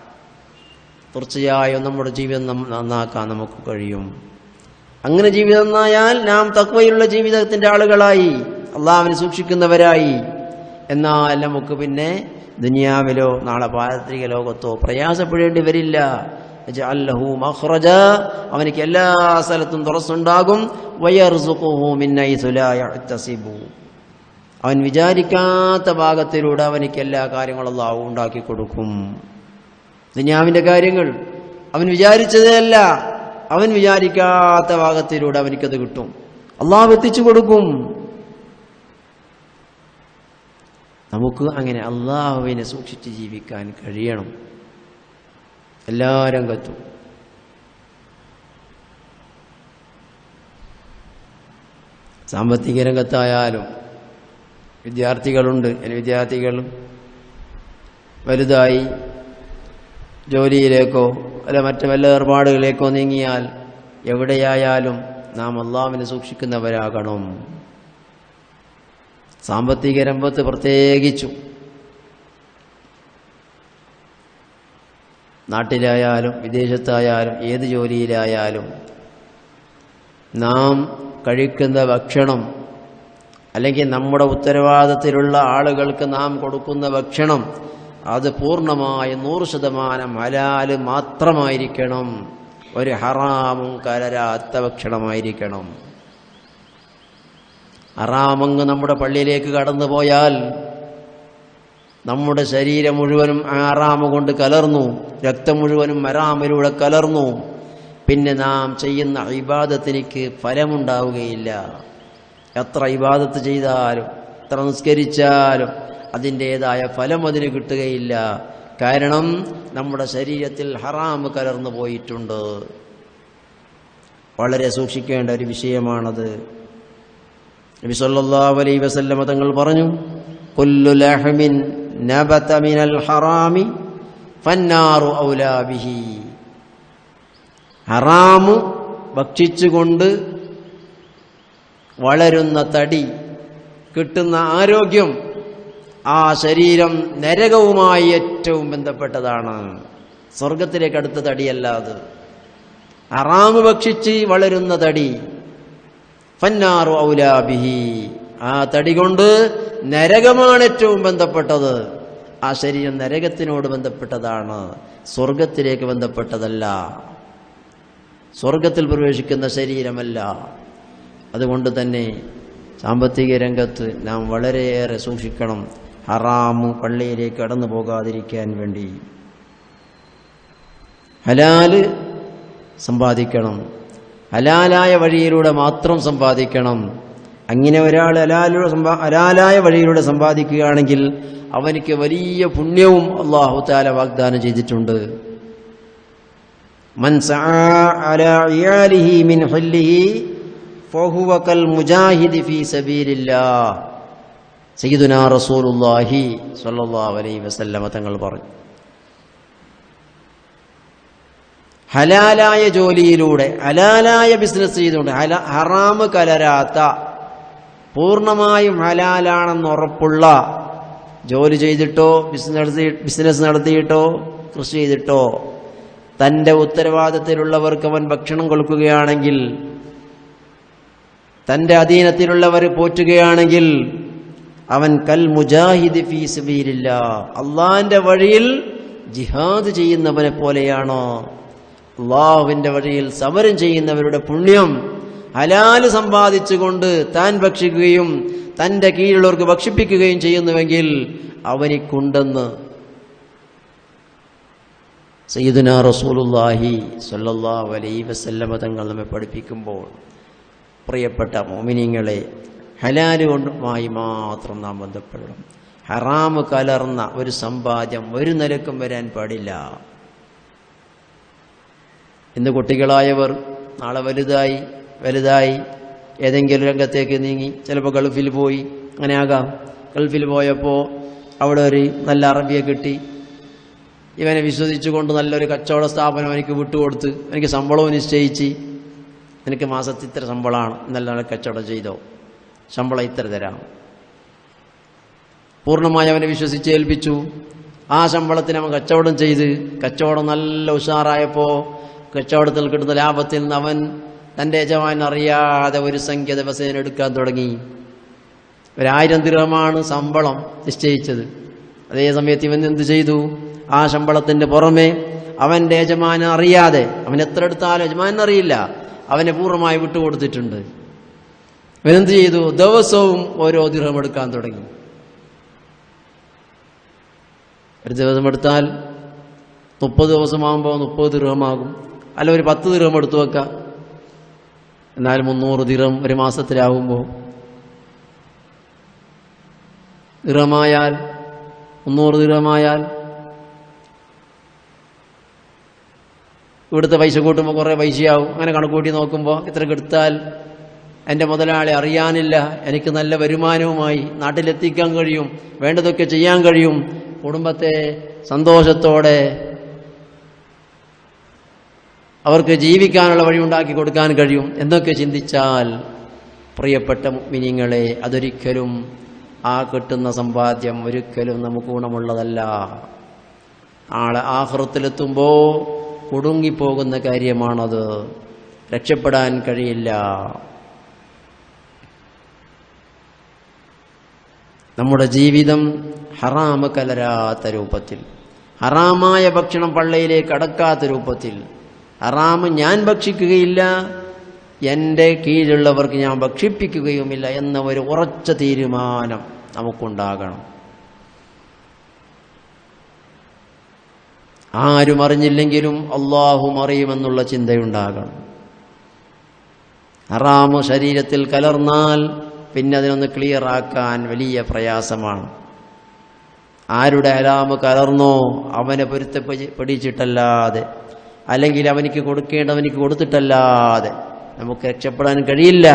തീർച്ചയായും നമ്മുടെ ജീവിതം നന്നാക്കാൻ നമുക്ക് കഴിയും. അങ്ങനെ ജീവിതം നന്നായാൽ നാം തഖ്വയുള്ള ജീവിതത്തിന്റെ ആളുകളായി, അള്ളാഹുവിനെ സൂക്ഷിക്കുന്നവരായി. എന്നാൽ നമുക്ക് പിന്നെ ദുനിയാവിലോ നാളെ പാരത്രിക ലോകത്തോ പ്രയാസപ്പെടേണ്ടി വരില്ല. ജഅല്ലഹു മഖ്റജ, അവനിക്ക് എല്ലാ സ്ഥലത്തും തുറസ്സുണ്ടാകും. വയർസുഖുഹു മിൻ ഹൈസു ലാ യഹ്തസിബു, അവൻ വിചാരിക്കാത്ത ഭാഗത്തിലൂടെ അവനിക്ക് എല്ലാ കാര്യങ്ങളും അല്ലാഹു ഉണ്ടാക്കി കൊടുക്കും. ദുനിയാവിന്റെ കാര്യങ്ങൾ അവൻ വിചാരിച്ചതല്ല, അവൻ വിചാരിക്കാത്ത ഭാഗത്തിലൂടെ അവനിക്കത് കിട്ടും, അല്ലാഹു എത്തിച്ചു കൊടുക്കും. നമുക്ക് അങ്ങനെ അല്ലാഹുവിനെ സൂക്ഷിച്ച് ജീവിക്കാൻ കഴിയണം എല്ലാ രംഗത്തും. സാമ്പത്തിക രംഗത്തായാലും വിദ്യാർത്ഥികളുണ്ട്. വിദ്യാർത്ഥികൾ വലുതായി ജോലിയിലേക്കോ അല്ല മറ്റു വല്ല ഏർപ്പാടുകളിലേക്കോ നീങ്ങിയാൽ എവിടെയായാലും നാം അല്ലാഹുവിനെ സൂക്ഷിക്കുന്നവരാകണം. സാമ്പത്തിക രംഗത്ത് പ്രത്യേകിച്ചും, നാട്ടിലായാലും വിദേശത്തായാലും ഏത് ജോലിയിലായാലും നാം കഴിക്കുന്ന ഭക്ഷണം അല്ലെങ്കിൽ നമ്മുടെ ഉത്തരവാദിത്തത്തിലുള്ള ആളുകൾക്ക് നാം കൊടുക്കുന്ന ഭക്ഷണം അത് പൂർണ്ണമായും 100% ഹലാല് മാത്രമായിരിക്കണം. ഒരു ഹറാമും കലരാത്ത ഭക്ഷണമായിരിക്കണം. ഹറാമങ്ങ് നമ്മുടെ പള്ളിയിലേക്ക് കടന്നു പോയാൽ നമ്മുടെ ശരീരം മുഴുവനും ഹറാമ് കൊണ്ട് കലർന്നു, രക്തം മുഴുവനും ഹറാമിലൂടെ കലർന്നു. പിന്നെ നാം ചെയ്യുന്ന ഇബാദത്തിനിക്ക് ഫലമുണ്ടാവുകയില്ല. എത്ര ഇബാദത്ത് ചെയ്താലും എത്ര നിസ്കരിച്ചാലും അതിൻ്റെതായ ഫലം അതിന് കിട്ടുകയില്ല. കാരണം നമ്മുടെ ശരീരത്തിൽ ഹറാമ് കലർന്നു പോയിട്ടുണ്ട്. വളരെ സൂക്ഷിക്കേണ്ട ഒരു വിഷയമാണത്. നബി സല്ലല്ലാഹു അലൈഹി വസല്ലം തങ്ങൾ പറഞ്ഞു, കുല്ലു ലഹ്മിൻ നബത മിനൽ ഹറാമി ഫന്നാറു ഔലാ ബിഹി, ഹറാമു ഭക്ഷിച്ചുകൊണ്ട് വളരുന്ന തടി, കിട്ടുന്ന ആരോഗ്യം, ആ ശരീരം നരകവുമായി ഏറ്റവും ബന്ധപ്പെട്ടതാണ്. സ്വർഗത്തിലേക്ക് അടുത്ത തടിയല്ല അത്. ഹറാമ് ഭക്ഷിച്ച് വളരുന്ന തടി. ഫന്നാറു ഔലാ ബിഹി, ആ തടി കൊണ്ട് നരകമാണ് ഏറ്റവും ബന്ധപ്പെട്ടത്. ആ ശരീരം നരകത്തിനോട് ബന്ധപ്പെട്ടതാണ്, സ്വർഗത്തിലേക്ക് ബന്ധപ്പെട്ടതല്ല, സ്വർഗത്തിൽ പ്രവേശിക്കുന്ന ശരീരമല്ല. അതുകൊണ്ട് തന്നെ സാമ്പത്തിക രംഗത്ത് നാം വളരെയേറെ സൂക്ഷിക്കണം, ഹറാമു പള്ളിയിലേക്ക് കടന്നു പോകാതിരിക്കാൻ വേണ്ടി. ഹലാല് സമ്പാദിക്കണം, ഹലാലായ വഴിയിലൂടെ മാത്രം സമ്പാദിക്കണം. അങ്ങനെ ഒരാൾ ഹലാലായ വഴിയിലൂടെ സമ്പാദിക്കുകയാണെങ്കിൽ അവനിക്ക് വലിയ പുണ്യവും അല്ലാഹു തആല വാഗ്ദാനം ചെയ്തിട്ടുണ്ട്. മൻ സഅ അലാ ഇയാലിഹി മിൻ ഹല്ലിഹി ഫഹുവ കൽ മുജാഹിദി ഫീ സബീലില്ലാഹ്. സയ്യിദുനാ റസൂലുള്ളാഹി സ്വല്ലല്ലാഹു അലൈഹി വസല്ലമ തങ്ങൾ പറഞ്ഞു, ഹലാലായ ജോലിയിലൂടെ, ഹലാലായ ബിസിനസ് ചെയ്തുകൊണ്ട്, ഹറാമ് കലരാത്ത, പൂർണ്ണമായും ഹലാലാണെന്ന് ഉറപ്പുള്ള ജോലി ചെയ്തിട്ടോ ബിസിനസ് നടത്തിയിട്ടോ കൃഷി ചെയ്തിട്ടോ തൻ്റെ ഉത്തരവാദിത്തത്തിലുള്ളവർക്ക് അവൻ ഭക്ഷണം കൊടുക്കുകയാണെങ്കിൽ, തൻ്റെ അധീനത്തിലുള്ളവർ പോറ്റുകയാണെങ്കിൽ അവൻ കൽ മുജാഹിദി ഫീ സബീലില്ലാഹ്, അള്ളാഹിന്റെ വഴിയിൽ ജിഹാദ് ചെയ്യുന്നവനെ പോലെയാണോ. അള്ളാഹുവിന്റെ വഴിയിൽ സമരം ചെയ്യുന്നവരുടെ പുണ്യം ഹലാല് സമ്പാദിച്ചുകൊണ്ട് താൻ ഭക്ഷിക്കുകയും തൻ്റെ കീഴിലുള്ളവർക്ക് ഭക്ഷിപ്പിക്കുകയും ചെയ്യുന്നുവെങ്കിൽ അവനിക്കുണ്ടെന്ന് സയ്യിദുനാ റസൂലുള്ളാഹി സ്വല്ലല്ലാഹു അലൈഹി വസല്ലമ തങ്ങൾ നമ്മെ പഠിപ്പിക്കുമ്പോൾ, പ്രിയപ്പെട്ട മുഅ്മിനീങ്ങളെ, ഹലാല് കൊണ്ടുമായി മാത്രം നാം ബന്ധപ്പെടണം. ഹറാമ് കലർന്ന ഒരു സമ്പാദ്യം ഒരു നിലക്കും വരാൻ പാടില്ല. ഇന്ന് കുട്ടികളായവർ നാളെ വലുതായി ഏതെങ്കിലും രംഗത്തേക്ക് നീങ്ങി, ചിലപ്പോൾ ഗൾഫിൽ പോയി, അങ്ങനെ ആകാം. ഗൾഫിൽ പോയപ്പോൾ അവിടെ ഒരു നല്ല അറബിയെ കിട്ടി, ഇവനെ വിശ്വസിച്ചുകൊണ്ട് നല്ലൊരു കച്ചവട സ്ഥാപനം എനിക്ക് വിട്ടുകൊടുത്ത് എനിക്ക് ശമ്പളവും നിശ്ചയിച്ച്, എനിക്ക് മാസത്തിൽ ഇത്ര ശമ്പളമാണ്, നല്ല കച്ചവടം ചെയ്തോ, ശമ്പളം ഇത്ര തരാം. പൂർണ്ണമായി അവനെ വിശ്വസിച്ച് ഏൽപ്പിച്ചു. ആ ശമ്പളത്തിന് അവൻ കച്ചവടം ചെയ്ത്, കച്ചവടം നല്ല ഉഷാറായപ്പോൾ കച്ചവടത്തിൽ കിട്ടുന്ന ലാഭത്തിൽ നിന്ന് അവൻ തൻ്റെ യജമാൻ അറിയാതെ ഒരു സംഖ്യ ദിവസേന എടുക്കാൻ തുടങ്ങി. 1000 ദിർഹമാണ് ശമ്പളം നിശ്ചയിച്ചത്. അതേ സമയത്ത് ഇവൻ എന്ത് ചെയ്തു? ആ ശമ്പളത്തിന്റെ പുറമെ അവന്റെ യജമാനൻ അറിയാതെ, അവൻ എത്ര എടുത്താലും യജമാനൻ അറിയില്ല, അവനെ പൂർണ്ണമായി വിട്ടുകൊടുത്തിട്ടുണ്ട്. ഇവനെന്ത് ചെയ്തു? ദിവസവും ഓരോ ദിർഹം എടുക്കാൻ തുടങ്ങി. ഒരു ദിവസം എടുത്താൽ 30 ദിവസമാകുമ്പോൾ 30 ദിർഹമാകും. അല്ല, ഒരു 10 ദിർഹം എടുത്തു വെക്കാം. എന്നാൽ 300 ദിർഹം ഒരു മാസത്തിലാവുമ്പോൾ, ദിർഹമായാൽ 300 ദിർഹമായാൽ ഇവിടുത്തെ പൈസ കൂട്ടുമ്പോൾ കുറേ പൈസയാവും. അങ്ങനെ കണക്കൂട്ടി നോക്കുമ്പോൾ ഇത്രയ്ക്ക് എടുത്താൽ എൻ്റെ മുതലാളി അറിയാനില്ല, എനിക്ക് നല്ല വരുമാനവുമായി നാട്ടിലെത്തിക്കാൻ കഴിയും, വേണ്ടതൊക്കെ ചെയ്യാൻ കഴിയും, കുടുംബത്തെ സന്തോഷത്തോടെ അവർക്ക് ജീവിക്കാനുള്ള വഴി ഉണ്ടാക്കി കൊടുക്കാൻ കഴിയും എന്നൊക്കെ ചിന്തിച്ചാൽ, പ്രിയപ്പെട്ട മുഅ്മിനീങ്ങളെ, അതൊരിക്കലും, ആ കിട്ടുന്ന സമ്പാദ്യം ഒരിക്കലും നമുക്ക് ഗുണമുള്ളതല്ല. നാളെ ആഖിറത്തിലെത്തുമ്പോൾ കുടുങ്ങിപ്പോകുന്ന കാര്യമാണത്, രക്ഷപ്പെടാൻ കഴിയില്ല. നമ്മുടെ ജീവിതം ഹറാമ് കലരാത്ത രൂപത്തിൽ, ഹറാമായ ഭക്ഷണം പള്ളയിലേക്ക് അടക്കാത്ത രൂപത്തിൽ, ഹറാമ് ഞാൻ ഭക്ഷിക്കുകയില്ല, എൻ്റെ കീഴിലുള്ളവർക്ക് ഞാൻ ഭക്ഷിപ്പിക്കുകയുമില്ല എന്ന ഒരു ഉറച്ച തീരുമാനം നമുക്കുണ്ടാകണം. ആരും അറിഞ്ഞില്ലെങ്കിലും അല്ലാഹു അറിയുമെന്നുള്ള ചിന്തയുണ്ടാകണം. ഹറാമ് ശരീരത്തിൽ കലർന്നാൽ പിന്നെ അതിനൊന്ന് ക്ലിയറാക്കാൻ വലിയ പ്രയാസമാണ്. ആരുടെ ഹറാമ് കലർന്നോ അവനെ പൊരുത്തപ്പെടിച്ചിട്ടല്ലാതെ, അല്ലെങ്കിൽ അവനിക്ക് കൊടുക്കേണ്ടവനിക്ക് കൊടുത്തിട്ടല്ലാതെ നമുക്ക് രക്ഷപ്പെടാൻ കഴിയില്ല.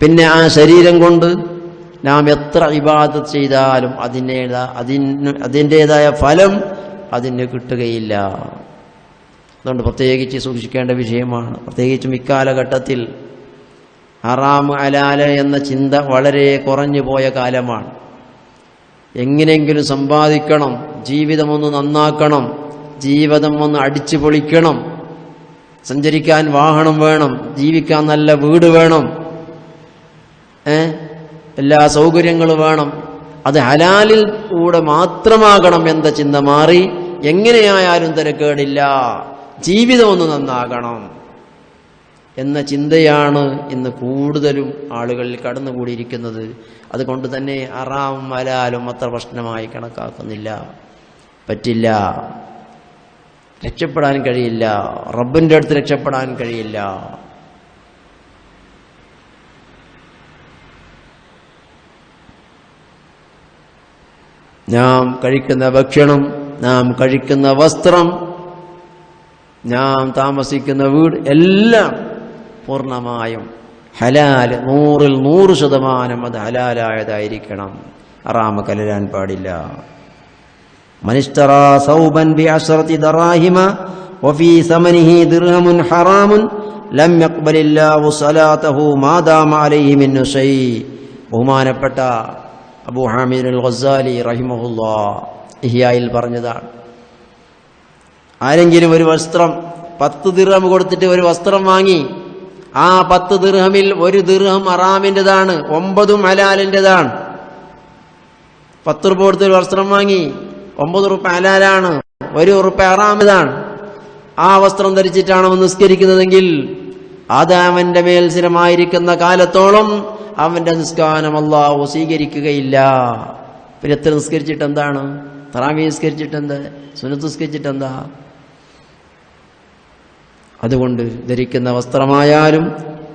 പിന്നെ ആ ശരീരം കൊണ്ട് നാം എത്ര ഇബാദത്ത് ചെയ്താലും അതിൻ്റേതായ ഫലം അതിന് കിട്ടുകയില്ല. അതുകൊണ്ട് പ്രത്യേകിച്ച് സൂക്ഷിക്കേണ്ട വിഷയമാണ്. പ്രത്യേകിച്ചും ഇക്കാലഘട്ടത്തിൽ ഹറാമ് ഹലാല് എന്ന ചിന്ത വളരെ കുറഞ്ഞു പോയ കാലമാണ്. എങ്ങനെയെങ്കിലും സമ്പാദിക്കണം, ജീവിതമൊന്ന് നന്നാക്കണം, ജീവിതം ഒന്ന് അടിച്ചു പൊളിക്കണം. സഞ്ചരിക്കാൻ വാഹനം വേണം, ജീവിക്കാൻ നല്ല വീട് വേണം, എല്ലാ സൗകര്യങ്ങളും വേണം. അത് ഹലാലിൽ കൂടെ മാത്രമാകണം എന്ന ചിന്ത മാറി എങ്ങനെയായാലും തിരക്കേടില്ല, ജീവിതം ഒന്ന് നന്നാകണം എന്ന ചിന്തയാണ് ഇന്ന് കൂടുതലും ആളുകളിൽ കടന്നുകൂടിയിരിക്കുന്നത്. അതുകൊണ്ട് തന്നെ ഹറാമും ഹലാലും അത്ര പ്രശ്നമായി കണക്കാക്കുന്നില്ല. പറ്റില്ല, രക്ഷപ്പെടാൻ കഴിയില്ല, റബ്ബിന്റെ അടുത്ത് രക്ഷപ്പെടാൻ കഴിയില്ല. നാം കഴിക്കുന്ന ഭക്ഷണം, നാം കഴിക്കുന്ന വസ്ത്രം, നാം താമസിക്കുന്ന വീട് എല്ലാം പൂർണ്ണമായും ഹലാല്, 100% അത് ഹലാലായതായിരിക്കണം. ഹറാമ് കലരാൻ പാടില്ല. മനിഷ്തറാ സൗബൻ ബിഅശ്റതി ദറാഹിമ വഫീ സമനിഹി ദിർഹമുൻ ഹറാമുൻ ലം യഖ്ബലില്ലാഹു സ്വലാതഹു മാ ദാമ അലൈഹി മിൻ ഷൈ. ബഹുമാനപ്പെട്ട അബൂ ഹാമിദ് അൽ ഗസ്സാലി റഹിമഹുല്ലാഹ് ഇഹ്യായിൽ പറഞ്ഞതാണ്, ആരെങ്കിലും ഒരു വസ്ത്രം 10 ദിർഹം കൊടുത്തിട്ട് ഒരു വസ്ത്രം വാങ്ങി, ആ 10 ദിർഹമിൽ 1 ദിർഹം ഹറാമിൻ്റെതാണ്, 9 ഹലാലിൻ്റെതാണ്. 10 രൂപ കൊടുത്ത് ഒരു വസ്ത്രം വാങ്ങി, 9 രൂപ ഹലാലാണ്, 1 രൂപ ഹറാമിതാണ്. ആ വസ്ത്രം ധരിച്ചിട്ടാണ് അവൻ നിസ്കരിക്കുന്നതെങ്കിൽ അത് അവന്റെ മേൽ സ്ഥിരമായിരിക്കുന്ന കാലത്തോളം അവന്റെ നിസ്കാരം അല്ലാഹു സ്വീകരിക്കുകയില്ല. പിന്നെ എത്ര നിസ്കരിച്ചിട്ട് എന്താണ്? തറാവീഹ് നിസ്കരിച്ചിട്ട് എന്താ? സുന്നത്ത് നിസ്കരിച്ചിട്ട് എന്താ? അതുകൊണ്ട് ധരിക്കുന്ന വസ്ത്രമായാലും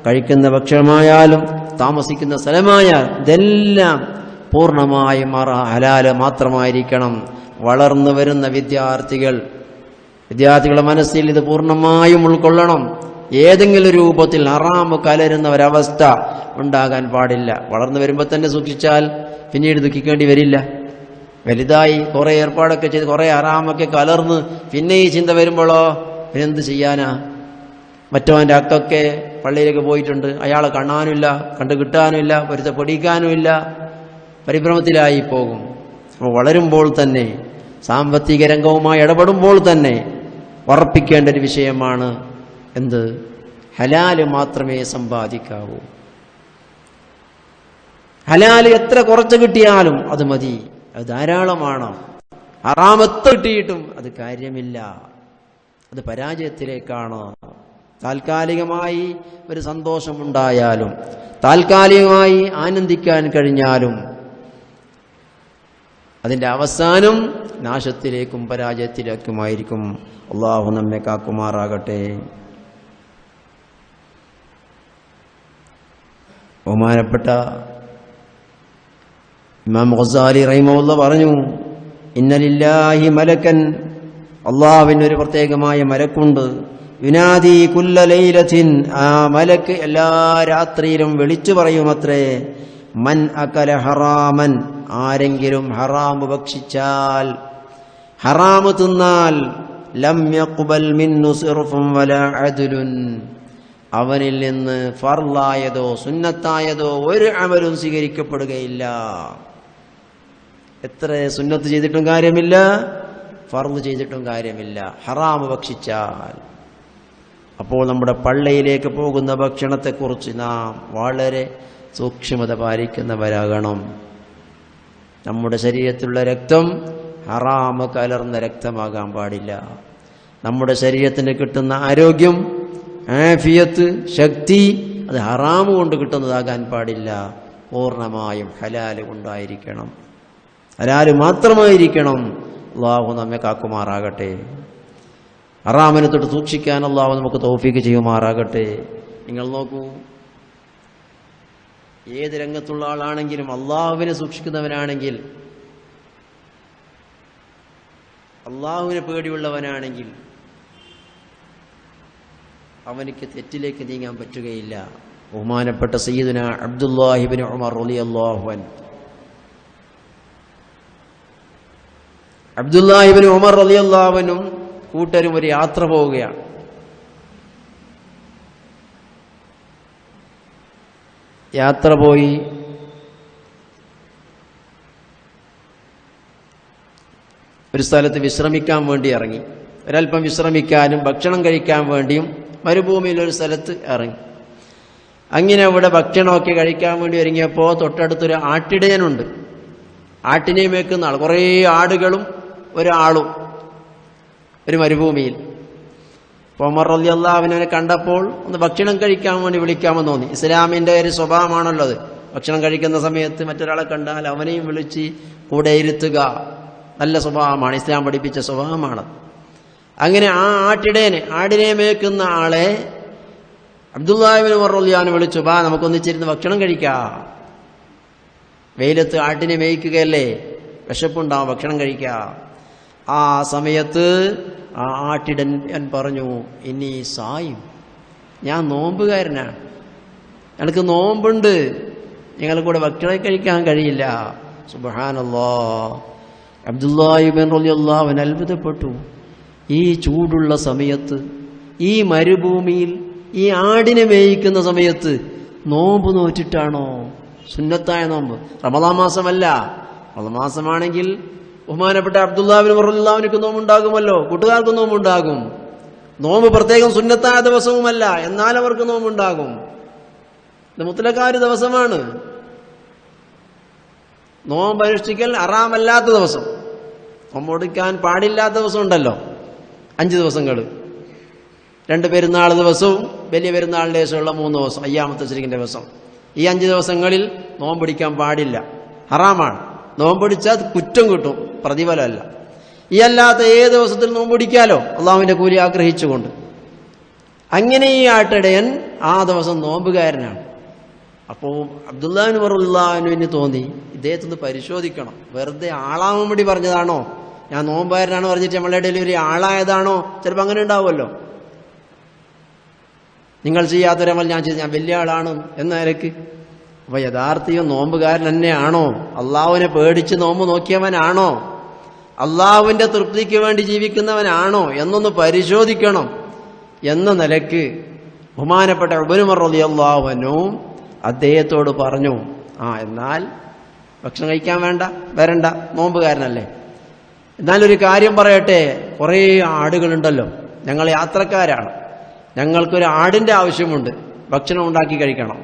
കഴിക്കുന്ന ഭക്ഷണമായാലും താമസിക്കുന്ന സ്ഥലമായാലും ഇതെല്ലാം പൂർണ്ണമായും ഹലാല് മാത്രമായിരിക്കണം. വളർന്നു വരുന്ന വിദ്യാർത്ഥികളുടെ മനസ്സിൽ ഇത് പൂർണ്ണമായും ഉൾക്കൊള്ളണം. ഏതെങ്കിലും രൂപത്തിൽ ഹറാമ് കലരുന്ന ഒരവസ്ഥ ഉണ്ടാകാൻ പാടില്ല. വളർന്നു വരുമ്പോൾ തന്നെ സൂക്ഷിച്ചാൽ പിന്നീട് ദുഃഖിക്കേണ്ടി വരില്ല. വലുതായി കുറെ ഏർപ്പാടൊക്കെ ചെയ്ത് കുറെ ഹറാമൊക്കെ കലർന്ന് പിന്നെ ഈ ചിന്ത വരുമ്പോഴോ പിന്നെന്ത് ചെയ്യാനാ? മറ്റവൻ്റെ അക്കൊക്കെ പള്ളിയിലേക്ക് പോയിട്ടുണ്ട്, അയാളെ കാണാനുമില്ല, കണ്ടു കിട്ടാനുമില്ല, പൊരുത്തപ്പെടിക്കാനുമില്ല, പരിഭ്രമത്തിലായി പോകും. അപ്പോൾ വളരുമ്പോൾ തന്നെ സാമ്പത്തിക രംഗവുമായി ഇടപെടുമ്പോൾ തന്നെ ഉറപ്പിക്കേണ്ട ഒരു വിഷയമാണ് എന്ത്? ഹലാല് മാത്രമേ സമ്പാദിക്കാവൂ. ഹലാല് എത്ര കുറച്ച് കിട്ടിയാലും അത് മതി, അത് ധാരാളമാണ്. ഹറാമത്ത് കിട്ടിയിട്ടും അത് കാര്യമില്ല, അത് പരാജയത്തിലേക്കാണ്. താൽക്കാലികമായി ഒരു സന്തോഷമുണ്ടായാലും താൽക്കാലികമായി ആനന്ദിക്കാൻ കഴിഞ്ഞാലും അതിന്റെ അവസാനം നാശത്തിലേക്കും പരാജയത്തിലേക്കുമായിരിക്കും. അള്ളാഹു നമ്മെ കാക്കുമാറാകട്ടെ. ബഹുമാനപ്പെട്ട ഇമാം ഗസ്സാലി റഹിമഹുല്ലാഹ് പറഞ്ഞു, ഇന്നലില്ലാഹി മലക്കൻ, അള്ളാഹുവിന് ഒരു പ്രത്യേകമായ മലക്കുണ്ട്. യുനാദി കുല്ല ലൈലത്തിൻ, ആ മലക്ക് എല്ലാ രാത്രിയിലും വിളിച്ചു പറയുമത്രേ, മൻ അകല ഹറാമൻ, ആരെങ്കിലും ഹറാമ് ഭക്ഷിച്ചാൽ, ഹറാമ് തിന്നാൽ, ലം യഖ്ബൽ മിന്നു സിർഫുൻ വലാ അദ്ലുൻ, അവനിൽ നിന്ന് ഫർളായതോ സുന്നത്തായതോ ഒരു അമലും സ്വീകരിക്കപ്പെടുകയില്ല. എത്ര സുന്നത്ത് ചെയ്തിട്ടും കാര്യമില്ല, ഫർള് ചെയ്തിട്ടും കാര്യമില്ല, ഹറാമ് ഭക്ഷിച്ചാൽ. അപ്പോൾ നമ്മുടെ പള്ളിയിലേക്ക് പോകുന്ന ഭക്ഷണത്തെക്കുറിച്ച് നാം വളരെ സൂക്ഷ്മത പാലിക്കുന്നവരാകണം. നമ്മുടെ ശരീരത്തിലുള്ള രക്തം ഹറാമ് കലർന്ന രക്തമാകാൻ പാടില്ല. നമ്മുടെ ശരീരത്തിന് കിട്ടുന്ന ആരോഗ്യം, ആഫിയത്ത്, ശക്തി അത് ഹറാമ് കൊണ്ട് കിട്ടുന്നതാകാൻ പാടില്ല. പൂർണ്ണമായും ഹലാല് കൊണ്ടായിരിക്കണം, ഹലാല് മാത്രമായിരിക്കണം. അള്ളാഹു നമ്മെ കാക്കുമാറാകട്ടെ. ഹറാമിനെ തൊട്ട് സൂക്ഷിക്കാൻ അള്ളാഹു നമുക്ക് തൗഫീക്ക് ചെയ്യുമാറാകട്ടെ. നിങ്ങൾ നോക്കൂ, ഏത് രംഗത്തുള്ള ആളാണെങ്കിലും അള്ളാഹുവിനെ സൂക്ഷിക്കുന്നവനാണെങ്കിൽ, അള്ളാഹുവിനെ പേടിയുള്ളവനാണെങ്കിൽ അവനിക്ക് തെറ്റിലേക്ക് നീങ്ങാൻ പറ്റുകയില്ല. ബഹുമാനപ്പെട്ട സയ്യിദുനാ അബ്ദുല്ലാഹി ഇബ്നു ഉമർ റളിയല്ലാഹു അൻഹു, അബ്ദുല്ലാഹി ഇബ്നു ഉമർ റളിയല്ലാഹു അൻഹും കൂട്ടരും ഒരു യാത്ര പോവുകയാണ്. യാത്ര പോയി ഒരു സ്ഥലത്ത് വിശ്രമിക്കാൻ വേണ്ടി ഇറങ്ങി. ഒരൽപ്പം വിശ്രമിക്കാനും ഭക്ഷണം കഴിക്കാൻ വേണ്ടിയും മരുഭൂമിയിലൊരു സ്ഥലത്ത് ഇറങ്ങി. അങ്ങനെ അവിടെ ഭക്ഷണമൊക്കെ കഴിക്കാൻ വേണ്ടി ഒരുങ്ങിയപ്പോൾ തൊട്ടടുത്തൊരു ആട്ടിടയനുണ്ട്. ആട്ടിനെ മേക്കുന്ന ആൾ, കുറേ ആടുകളും ഒരാളും ഒരു മരുഭൂമിയിൽ. ഉമർ റളിയല്ലാഹു അൻഹുവിനെ കണ്ടപ്പോൾ ഒന്ന് ഭക്ഷണം കഴിക്കാൻ വേണ്ടി വിളിക്കാമെന്ന് തോന്നി. ഇസ്ലാമിന്റെ ഒരു സ്വഭാവമാണല്ലോ അത്. ഭക്ഷണം കഴിക്കുന്ന സമയത്ത് മറ്റൊരാളെ കണ്ടാൽ അവനെയും വിളിച്ച് കൂടെ ഇരുത്തുക നല്ല സ്വഭാവമാണ്, ഇസ്ലാം പഠിപ്പിച്ച സ്വഭാവമാണ്. അങ്ങനെ ആ ആടിനെ മേക്കുന്ന ആളെ അബ്ദുല്ലാഹി ഇബ്നു ഉമർ റളിയല്ലാഹു അൻഹു വിളിച്ചു, ബാ നമുക്കൊന്നിച്ചിരുന്ന് ഭക്ഷണം കഴിക്കാം. വെയിലത്ത് ആട്ടിനെ മേയ്ക്കുകയല്ലേ, വിശപ്പുണ്ടാവും, ഭക്ഷണം കഴിക്കാം. ആ സമയത്ത് ആ ആട്ടിടൻ പറഞ്ഞു, ഇനി സായും, ഞാൻ നോമ്പുകാരനാണ്, എനിക്ക് നോമ്പുണ്ട്, ഞങ്ങൾ കൂടെ ഭക്ഷണം കഴിക്കാൻ കഴിയില്ല. സുബ്ഹാനല്ലാഹ്. അബ്ദുല്ലാഹി ഇബ്നു റളിയല്ലാഹു അൻഹു അത്ഭുതപ്പെട്ടു. ഈ ചൂടുള്ള സമയത്ത്, ഈ മരുഭൂമിയിൽ, ഈ ആടിനെ മേയിക്കുന്ന സമയത്ത് നോമ്പ് നോറ്റിട്ടാണോ? സുന്നത്തായ നോമ്പ്, റമദാൻ മാസമല്ല. റമദാൻ മാസമാണെങ്കിൽ ബഹുമാനപ്പെട്ട അബ്ദുല്ലാഹി ഇബ്നു ഉമർ റളിയല്ലാഹു അൻഹു നോമ്പുണ്ടാകുമല്ലോ, കൂട്ടുകാർക്ക് നോമ്പുണ്ടാകും. നോമ്പ് പ്രത്യേകം സുന്നത്തായ ദിവസവുമല്ല, എന്നാൽ അവർക്ക് നോമ്പുണ്ടാകും. ഇത് മുത്തലക്കാര് ദിവസമാണ്. നോമ്പ് അനുഷ്ഠിക്കൽ ഹറാമല്ലാത്ത ദിവസം, നോമ്പൊടുക്കാൻ പാടില്ലാത്ത ദിവസം ഉണ്ടല്ലോ, 5 ദിവസങ്ങൾ. 2 പെരുന്നാൾ ദിവസവും വലിയ പെരുന്നാളിന്റെ ശേഷമുള്ള 3 ദിവസം, അയ്യാമത്തെ തശ്രീഖിന്റെ ദിവസം. ഈ 5 ദിവസങ്ങളിൽ നോമ്പൊടിക്കാൻ പാടില്ല, ഹറാമാണ്. നോമ്പൊടിച്ചാൽ കുറ്റം കിട്ടും, പ്രതിഫലമല്ല. ഈ അല്ലാത്ത ഏത് ദിവസത്തിൽ നോമ്പൊടിക്കാലോ, അള്ളാഹുവിന്റെ കൂലി ആഗ്രഹിച്ചുകൊണ്ട്. അങ്ങനെ ഈ ആട്ടിടയൻ ആ ദിവസം നോമ്പുകാരനാണ്. അപ്പോൾ അബ്ദുല്ലാഹി ഇബ്നു ഉമർ റളിയല്ലാഹു അൻഹുവിന് തോന്നി, ഇദ്ദേഹത്തിന് പരിശോധിക്കണം, വെറുതെ ആളാവാൻ വേണ്ടി പറഞ്ഞതാണോ, ഞാൻ നോമ്പുകാരനാണ് പറഞ്ഞിട്ട് നമ്മളുടെ ഇടയിൽ ഒരു ആളായതാണോ? ചിലപ്പോൾ അങ്ങനെ ഉണ്ടാവുമല്ലോ. നിങ്ങൾ ചെയ്യാത്തൊരമൽ ഞാൻ ചെയ്ത്, ഞാൻ വലിയ ആളാണ് എന്ന നിലക്ക്. അപ്പൊ യഥാർത്ഥിയും നോമ്പുകാരൻ തന്നെയാണോ? അള്ളാഹുവിനെ പേടിച്ച് നോമ്പ് നോക്കിയവനാണോ? അള്ളാഹുവിന്റെ തൃപ്തിക്ക് വേണ്ടി ജീവിക്കുന്നവനാണോ എന്നൊന്ന് പരിശോധിക്കണം എന്ന നിലക്ക് ബഹുമാനപ്പെട്ട ഇബ്നു ഉമർ റളിയല്ലാഹു അൻഹു അദ്ദേഹത്തോട് പറഞ്ഞു, എന്നാൽ ഭക്ഷണം കഴിക്കാൻ വരണ്ട, നോമ്പുകാരനല്ലേ. എന്നാലൊരു കാര്യം പറയട്ടെ, കുറേ ആടുകളുണ്ടല്ലോ, ഞങ്ങൾ യാത്രക്കാരാണ്, ഞങ്ങൾക്കൊരു ആടിന്റെ ആവശ്യമുണ്ട്, ഭക്ഷണം ഉണ്ടാക്കി കഴിക്കണം.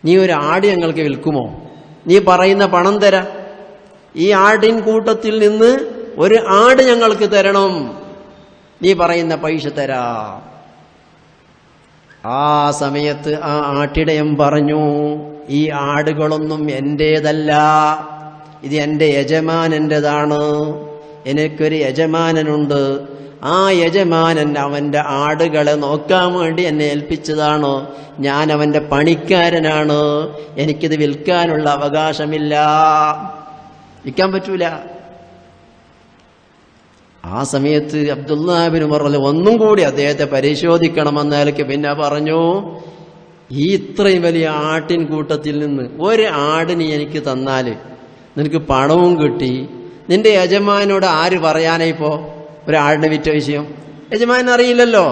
നീ ഒരു ആട് ഞങ്ങൾക്ക് വിൽക്കുമോ? നീ പറയുന്ന പണം തരാം, ഈ ആടിൻ കൂട്ടത്തിൽ നിന്ന് ഒരു ആട് ഞങ്ങൾക്ക് തരണം, നീ പറയുന്ന പൈസ തരാം. ആ സമയത്ത് ആ ആട്ടിടയൻ പറഞ്ഞു, ഈ ആടുകളൊന്നും എന്റേതല്ല, ഇത് എന്റെ യജമാനന്റേതാണ്. എനിക്കൊരു യജമാനനുണ്ട്, ആ യജമാനൻ അവന്റെ ആടുകളെ നോക്കാൻ വേണ്ടി എന്നെ ഏൽപ്പിച്ചതാണ്. ഞാൻ അവന്റെ പണിക്കാരനാണ്, എനിക്കിത് വിൽക്കാനുള്ള അവകാശമില്ല, വിൽക്കാൻ പറ്റൂല. ആ സമയത്ത് അബ്ദുല്ലാഹി ഇബ്നു ഉമർ ഒന്നും കൂടി അദ്ദേഹത്തെ പരിശോധിക്കണമെന്ന നിലയ്ക്ക് പിന്നെ പറഞ്ഞു, ഈ ഇത്രയും വലിയ ആട്ടിൻ കൂട്ടത്തിൽ നിന്ന് ഒരു ആടിന് എനിക്ക് തന്നാല് നിനക്ക് പണവും കിട്ടി, നിന്റെ യജമാനോട് ആര് പറയാനായിപ്പോ ഒരാടിനെ വിറ്റ വിഷയം? യജമാൻ അറിയില്ലല്ലോ.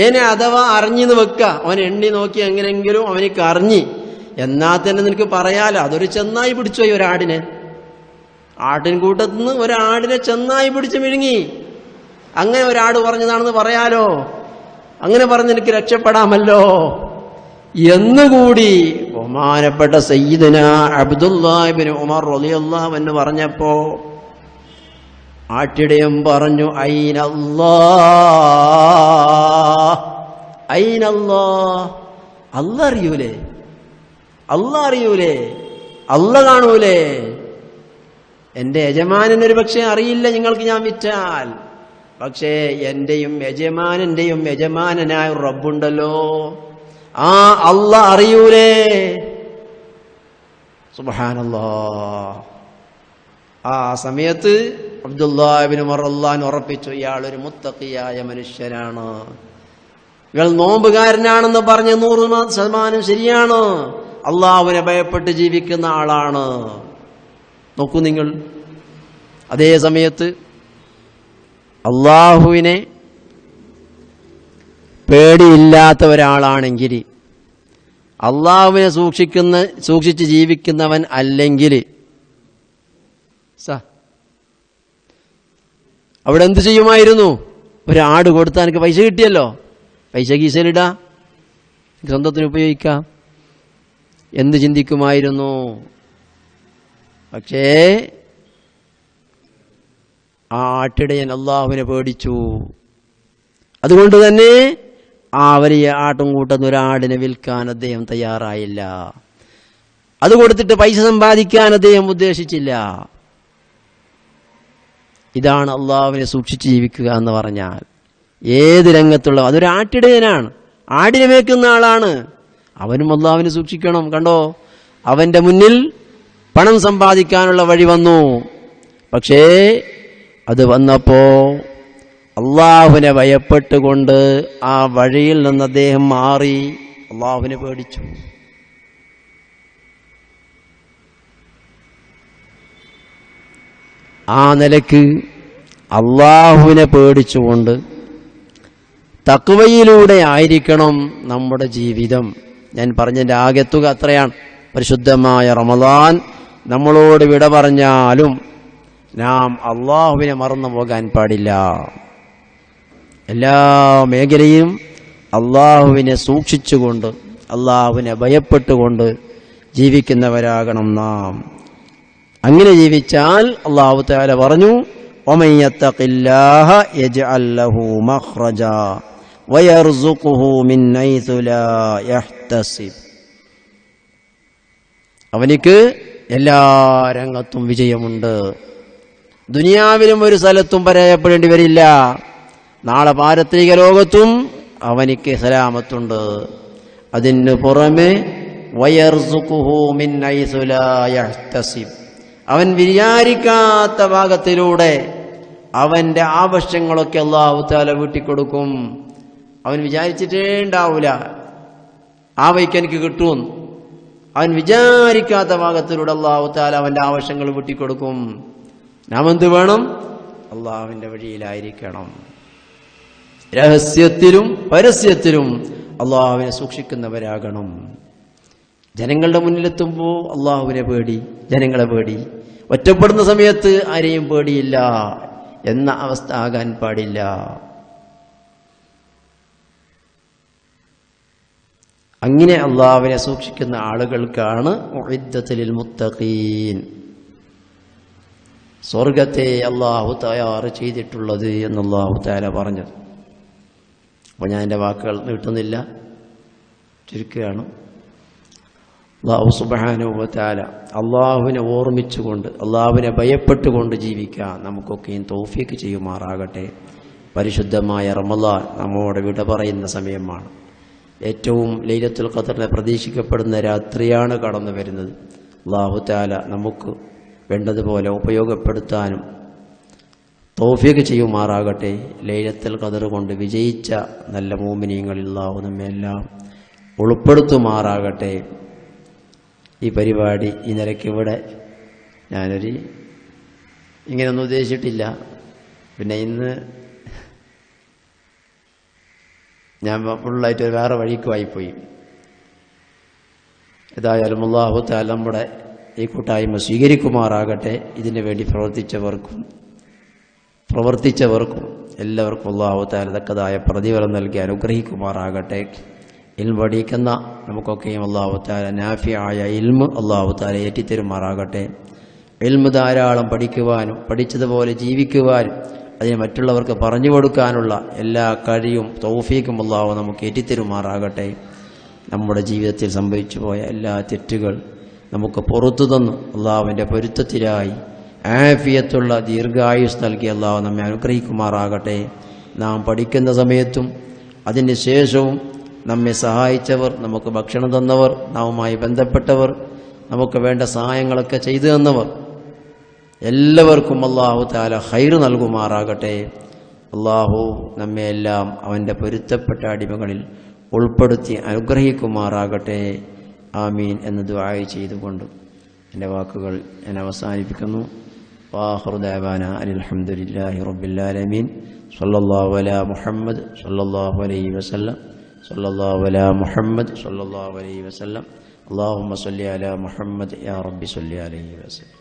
ഏനെ അഥവാ അറിഞ്ഞെന്ന് വെക്ക, അവൻ എണ്ണി നോക്കി എങ്ങനെങ്കിലും അവനിക്ക് അറിഞ്ഞി, എന്നാൽ തന്നെ നിനക്ക് പറയാലോ, അതൊരു ചെന്നായി പിടിച്ചുപോയി ഒരാടിനെ. ആട്ടിൻ കൂട്ടത്തിൽ നിന്ന് ഒരാടിനെ ചെന്നായി പിടിച്ച് വിഴുങ്ങി, അങ്ങനെ ഒരാട് പറഞ്ഞതാണെന്ന് പറയാലോ, അങ്ങനെ പറഞ്ഞ് എനിക്ക് രക്ഷപ്പെടാമല്ലോ എന്നുകൂടി ബഹുമാനപ്പെട്ട സയ്യിദുനാ അബ്ദുല്ലാഹി ഇബ്നു ഉമർ റളിയല്ലാഹു അൻഹു പറഞ്ഞപ്പോ ആട്ടിടയൻ പറഞ്ഞു, അല്ലാഹ്, അല്ലാഹ് അറിയൂലേ, അല്ലാഹ് അറിയൂലേ, അല്ലാഹ് കാണൂലേ? എന്റെ യജമാനൊരു പക്ഷെ അറിയില്ല നിങ്ങൾക്ക് ഞാൻ വിറ്റാൽ, പക്ഷേ എന്റെയും യജമാനന്റെയും യജമാനനായ റബ്ബുണ്ടല്ലോ, ആ അല്ലാഹ് അറിയൂലേ? സുബ്ഹാനല്ലാഹ്. ആ സമയത്ത് അബ്ദുല്ലാഹി ഇബ്നു ഉമർ റളിയല്ലാഹു അൻഹു ഉറപ്പിച്ചു, ഇയാളൊരു മുത്തഖിയായ മനുഷ്യനാണ്, ഇയാൾ നോമ്പുകാരനാണെന്ന് പറഞ്ഞ് 100% ശരിയാണ്, അള്ളാഹുവിനെ ഭയപ്പെട്ട് ജീവിക്കുന്ന ആളാണ്. നോക്കൂ നിങ്ങൾ, അതേ സമയത്ത് അള്ളാഹുവിനെ പേടിയില്ലാത്ത ഒരാളാണെങ്കിൽ, അള്ളാഹുവിനെ സൂക്ഷിച്ച് ജീവിക്കുന്നവൻ അല്ലെങ്കിൽ അവിടെ എന്ത് ചെയ്യുമായിരുന്നു? ഒരാട് കൊടുത്താൽ എനിക്ക് പൈസ കിട്ടിയല്ലോ, പൈസ കീസയിലിടാ, സ്വന്തത്തിന് ഉപയോഗിക്കാം എന്ന് ചിന്തിക്കുമായിരുന്നു. പക്ഷേ ആ ആട്ടിടയൻ അള്ളാഹുവിനെ പേടിച്ചു. അതുകൊണ്ട് തന്നെ ആ വലിയ ആട്ടും കൂട്ടുന്ന ഒരാടിനെ വിൽക്കാൻ അദ്ദേഹം തയ്യാറായില്ല. അത് കൊടുത്തിട്ട് പൈസ സമ്പാദിക്കാൻ അദ്ദേഹം ഉദ്ദേശിച്ചില്ല. ഇതാണ് അള്ളാഹുവിനെ സൂക്ഷിച്ച് ജീവിക്കുക എന്ന് പറഞ്ഞാൽ. ഏത് രംഗത്തുള്ള അതൊരു ആട്ടിടയനാണ്, ആടിനെ മേക്കുന്ന ആളാണ്, അവനും അള്ളാഹുവിനെ സൂക്ഷിക്കണം. കണ്ടോ, അവന്റെ മുന്നിൽ പണം സമ്പാദിക്കാനുള്ള വഴി വന്നു. പക്ഷേ അത് വന്നപ്പോ അള്ളാഹുവിനെ ഭയപ്പെട്ടുകൊണ്ട് ആ വഴിയിൽ നിന്ന് അദ്ദേഹം മാറി അള്ളാഹുവിനെ പേടിച്ചു. ആ നിലക്ക് അള്ളാഹുവിനെ പേടിച്ചുകൊണ്ട് തഖ്വയിലൂടെ ആയിരിക്കണം നമ്മുടെ ജീവിതം. ഞാൻ പറഞ്ഞതിൻ്റെ ആകെത്തുക അത്രയാണ്. പരിശുദ്ധമായ റമദാൻ നമ്മളോട് വിട പറഞ്ഞാലും നാം അള്ളാഹുവിനെ മറന്നു പോകാൻ പാടില്ല. എല്ലാ മേഖലയും അള്ളാഹുവിനെ സൂക്ഷിച്ചുകൊണ്ട് അള്ളാഹുവിനെ ഭയപ്പെട്ടുകൊണ്ട് ജീവിക്കുന്നവരാകണം നാം. അങ്ങനെ ജീവിച്ചാൽ അല്ലാഹു തആല പറഞ്ഞു, വമൻ യത്തഖില്ലാഹ യജ്അൽ ലഹു മഖ്റജാ വയർസുഖുഹു മിൻ ഹൈസു ലാ യഹ്തസിബ്. അവനിക്ക് എല്ലാ രംഗത്തും വിജയമുണ്ട്. ദുനിയാവിലും ഒരു സ്ഥലത്തും പരാജയപ്പെടേണ്ടി വരില്ല. നാളെ പാരത്രിക ലോകത്തും അവനിക്ക് സലാമത്തുണ്ട്. അതിന് പുറമെ വയർസുഖുഹു മിൻ ഹൈസു ലാ യഹ്തസിബ്, അവൻ വിചാരിക്കാത്ത ഭാഗത്തിലൂടെ അവന്റെ ആവശ്യങ്ങളൊക്കെ അല്ലാഹു തആല വീട്ടിക്കൊടുക്കും. അവൻ വിചാരിച്ചിട്ടേ ഉണ്ടാവൂല ആ വഴിക്ക് എനിക്ക് കിട്ടുമെന്ന്. അവൻ വിചാരിക്കാത്ത ഭാഗത്തിലൂടെ അല്ലാഹു തആല അവന്റെ ആവശ്യങ്ങൾ വീട്ടിക്കൊടുക്കും. നാം എന്ത് വേണം? അള്ളാഹുവിന്റെ വഴിയിലായിരിക്കണം. രഹസ്യത്തിലും പരസ്യത്തിലും അള്ളാഹുവിനെ സൂക്ഷിക്കുന്നവരാകണം. ജനങ്ങളുടെ മുന്നിലെത്തുമ്പോൾ അള്ളാഹുവിനെ പേടി, ജനങ്ങളെ പേടി. ഒറ്റപ്പെടുന്ന സമയത്ത് ആരെയും പേടിയില്ല എന്ന അവസ്ഥ ആകാൻ പാടില്ല. അങ്ങനെ അള്ളാഹുവിനെ സൂക്ഷിക്കുന്ന ആളുകൾക്കാണ് ഉഇദ്ദത്ത് ലിൽ മുത്തഖീൻ, സ്വർഗത്തെ അള്ളാഹു തയ്യാർ ചെയ്തിട്ടുള്ളത് എന്ന് അള്ളാഹു തആല പറഞ്ഞത്. അപ്പോൾ ഞാൻ എൻ്റെ വാക്കുകൾ നീട്ടുന്നില്ല, ചുരുക്കുകയാണ്. അല്ലാഹു സുബ്ഹാനഹു വ തആല അള്ളാഹുവിനെ ഓർമ്മിച്ചുകൊണ്ട് അള്ളാഹുവിനെ ഭയപ്പെട്ടുകൊണ്ട് ജീവിക്കാൻ നമുക്കൊക്കെയും തൗഫീഖ് ചെയ്യുമാറാകട്ടെ. പരിശുദ്ധമായ റമളാൻ നമ്മോട് വിട പറയുന്ന സമയമാണ്. ഏറ്റവും ലൈലത്തുൽ ഖദറിനെ പ്രതീക്ഷിക്കപ്പെടുന്ന രാത്രിയാണ് കടന്നു വരുന്നത്. അല്ലാഹു തആല നമുക്ക് വേണ്ടതുപോലെ ഉപയോഗപ്പെടുത്താനും തൗഫീഖ് ചെയ്യുമാറാകട്ടെ. ലൈലത്തുൽ ഖദർ കൊണ്ട് വിജയിച്ച നല്ല മുഅ്മിനീങ്ങളിൽ അല്ലാഹു നമ്മെല്ലാം ഉൾപ്പെടുത്തുമാറാകട്ടെ. ഈ പരിപാടി ഈ നിലയ്ക്ക് ഇവിടെ ഇങ്ങനെയൊന്നും ഉദ്ദേശിച്ചിട്ടില്ല. പിന്നെ ഇന്ന് ഞാൻ ഫുള്ളായിട്ട് വേറെ വഴിക്കുമായിപ്പോയി. ഏതായാലും അല്ലാഹു തആല നമ്മുടെ ഈ കൂട്ടായ്മ സ്വീകരിക്കുമാറാകട്ടെ. ഇതിനു വേണ്ടി പ്രവർത്തിച്ചവർക്കും എല്ലാവർക്കും അല്ലാഹു തആല തക്കതായ പ്രതിഫലം നൽകി അനുഗ്രഹിക്കുമാറാകട്ടെ. ഇൽമ പഠിക്കുന്ന നമുക്കൊക്കെയും അല്ലാഹു തആല നാഫിയായ ഇൽമ അല്ലാഹു തആല ഏറ്റിത്തരുമാറാകട്ടെ. ഇൽമ ധാരാളം പഠിക്കുവാനും പഠിച്ചതുപോലെ ജീവിക്കുവാനും അതിന് മറ്റുള്ളവർക്ക് പറഞ്ഞു കൊടുക്കാനുള്ള എല്ലാ കഴിവും തൗഫീഖും അല്ലാഹു നമുക്ക് ഏറ്റിത്തരുമാറാകട്ടെ. നമ്മുടെ ജീവിതത്തിൽ സംഭവിച്ചു പോയ എല്ലാ തെറ്റുകൾ നമുക്ക് പുറത്തു തന്നു അല്ലാഹുവിൻ്റെ പൊരുത്തത്തിലായി ആഫിയത്തുള്ള ദീർഘായുസ് നൽകി അല്ലാഹു നമ്മെ അനുഗ്രഹിക്കുമാറാകട്ടെ. നാം പഠിക്കുന്ന സമയത്തും അതിന് ശേഷവും നമ്മെ സഹായിച്ചവർ, നമുക്ക് ഭക്ഷണം തന്നവർ, നാമുമായി ബന്ധപ്പെട്ടവർ, നമുക്ക് വേണ്ട സഹായങ്ങളൊക്കെ ചെയ്തു തന്നവർ, എല്ലാവർക്കും അല്ലാഹു തആല ഖൈർ നൽകുമാറാകട്ടെ. അല്ലാഹു നമ്മെയെല്ലാം അവൻ്റെ പൊരുത്തപ്പെട്ട അടിമകളിൽ ഉൾപ്പെടുത്തി അനുഗ്രഹിക്കുമാറാകട്ടെ. ആമീൻ എന്ന് ദുആ ചെയ്തുകൊണ്ട് എൻ്റെ വാക്കുകൾ ഞാൻ അവസാനിപ്പിക്കുന്നു. വാഖിറു ദഅവാന അൽഹംദുലില്ലാഹി റബ്ബിൽ ആലമീൻ. സ്വല്ലല്ലാഹു അലാ മുഹമ്മദ് സ്വല്ലല്ലാഹു അലൈഹി വസല്ലം. സ്വല്ലല്ലാഹു അലാ മുഹമ്മദ് സ്വല്ലല്ലാഹു അലൈഹി വസല്ലം. അല്ലാഹുമ്മ സ്വല്ലി അലാ മുഹമ്മദ് യാ റബ്ബി സ്വല്ലി അലൈഹി വസല്ലം.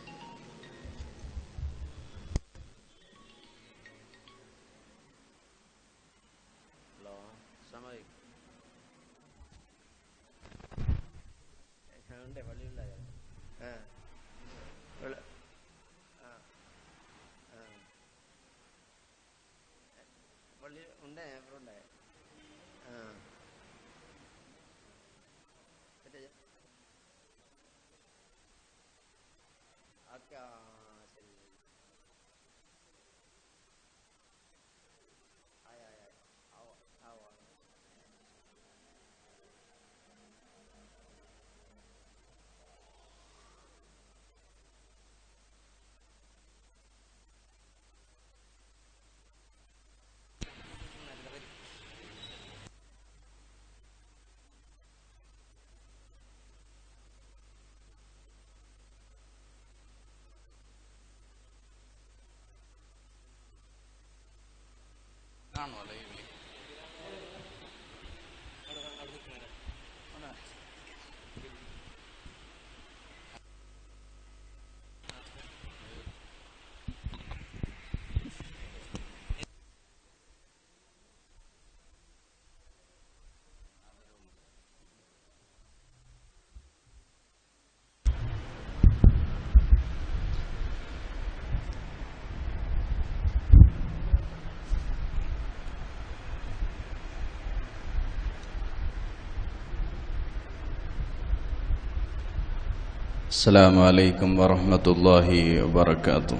അസ്സലാമു അലൈക്കും വറഹ്മത്തുള്ളാഹി വബറകാതുഹു.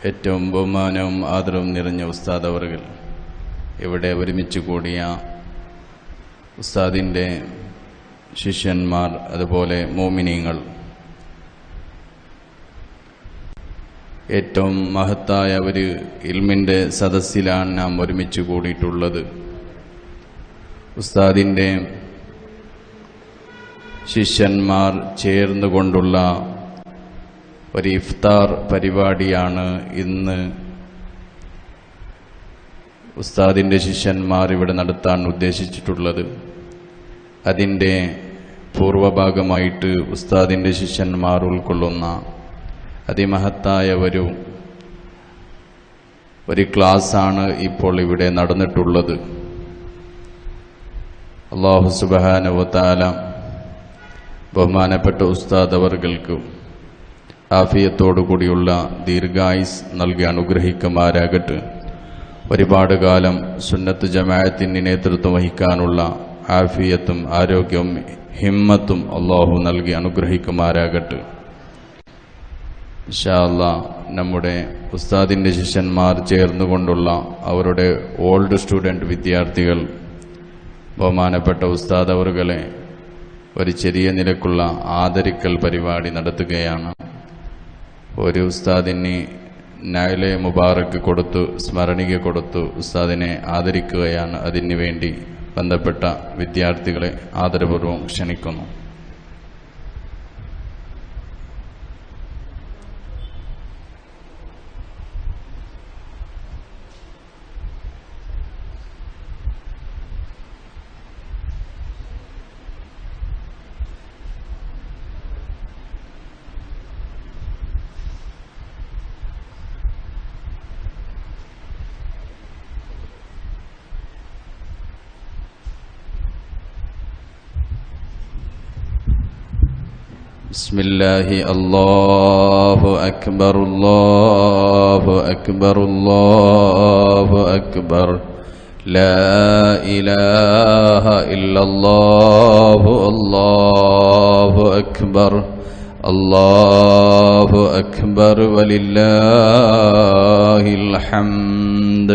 ഏറ്റവും ബഹുമാനവും ആദരവും നിറഞ്ഞ ഉസ്താദ് അവർകൾ, ഇവിടെ ഒരുമിച്ച് കൂടിയ ഉസ്താദിൻ്റെ ശിഷ്യന്മാർ, അതുപോലെ മോമിനീങ്ങൾ, ഏറ്റവും മഹത്തായ ഒരു ഇൽമിൻ്റെ സദസ്സിലാണ് നാം ഒരുമിച്ച് കൂടിയിട്ടുള്ളത്. ഉസ്താദിൻ്റെ ശിഷ്യന്മാർ ചേർന്നുകൊണ്ടുള്ള ഒരു ഇഫ്താർ പരിപാടിയാണ് ഇന്ന് ഉസ്താദിൻ്റെ ശിഷ്യന്മാർ ഇവിടെ നടത്താൻ ഉദ്ദേശിച്ചിട്ടുള്ളത്. അതിൻ്റെ പൂർവഭാഗമായിട്ട് ഉസ്താദിൻ്റെ ശിഷ്യന്മാർ ഉൾക്കൊള്ളുന്ന അതിമഹത്തായ ഒരു ക്ലാസ്സാണ് ഇപ്പോൾ ഇവിടെ നടന്നിട്ടുള്ളത്. അല്ലാഹു സുബ്ഹാനഹു വ തആല ബഹുമാനപ്പെട്ട ഉസ്താദ് അവർകൾക്ക് ആഫിയത്തോടു കൂടിയുള്ള ദീർഘായുസ് നൽകി അനുഗ്രഹിക്കുമാരാകട്ടെ. ഒരുപാട് കാലം സുന്നത്ത് ജമാഅത്തിന് നേതൃത്വം വഹിക്കാനുള്ള ആഫിയത്തും ആരോഗ്യവും ഹിമ്മത്തും അല്ലാഹു നൽകി അനുഗ്രഹിക്കുമാരാകട്ടെ. ഇൻഷാ അല്ലാഹ് നമ്മുടെ ഉസ്താദിൻ്റെ ശിഷ്യന്മാർ ചേർന്നുകൊണ്ടുള്ള അവരുടെ ഓൾഡ് സ്റ്റുഡൻറ് വിദ്യാർത്ഥികൾ ബഹുമാനപ്പെട്ട ഉസ്താദ് അവർകളെ ഒരു ചെറിയ നിലക്കുള്ള ആദരിക്കൽ പരിപാടി നടത്തുകയാണ്. ഒരു ഉസ്താദിന് നൈലെ മുബാറക്ക് കൊടുത്തു, സ്മരണിക കൊടുത്തു ഉസ്താദിനെ ആദരിക്കുകയാണ്. അതിനു വേണ്ടി ബന്ധപ്പെട്ട വിദ്യാർത്ഥികളെ ആദരപൂർവ്വം ക്ഷണിക്കുന്നു. بسم الله. الله أكبر الله أكبر الله أكبر لا إله إلا الله الله أكبر الله أكبر ولله الحمد.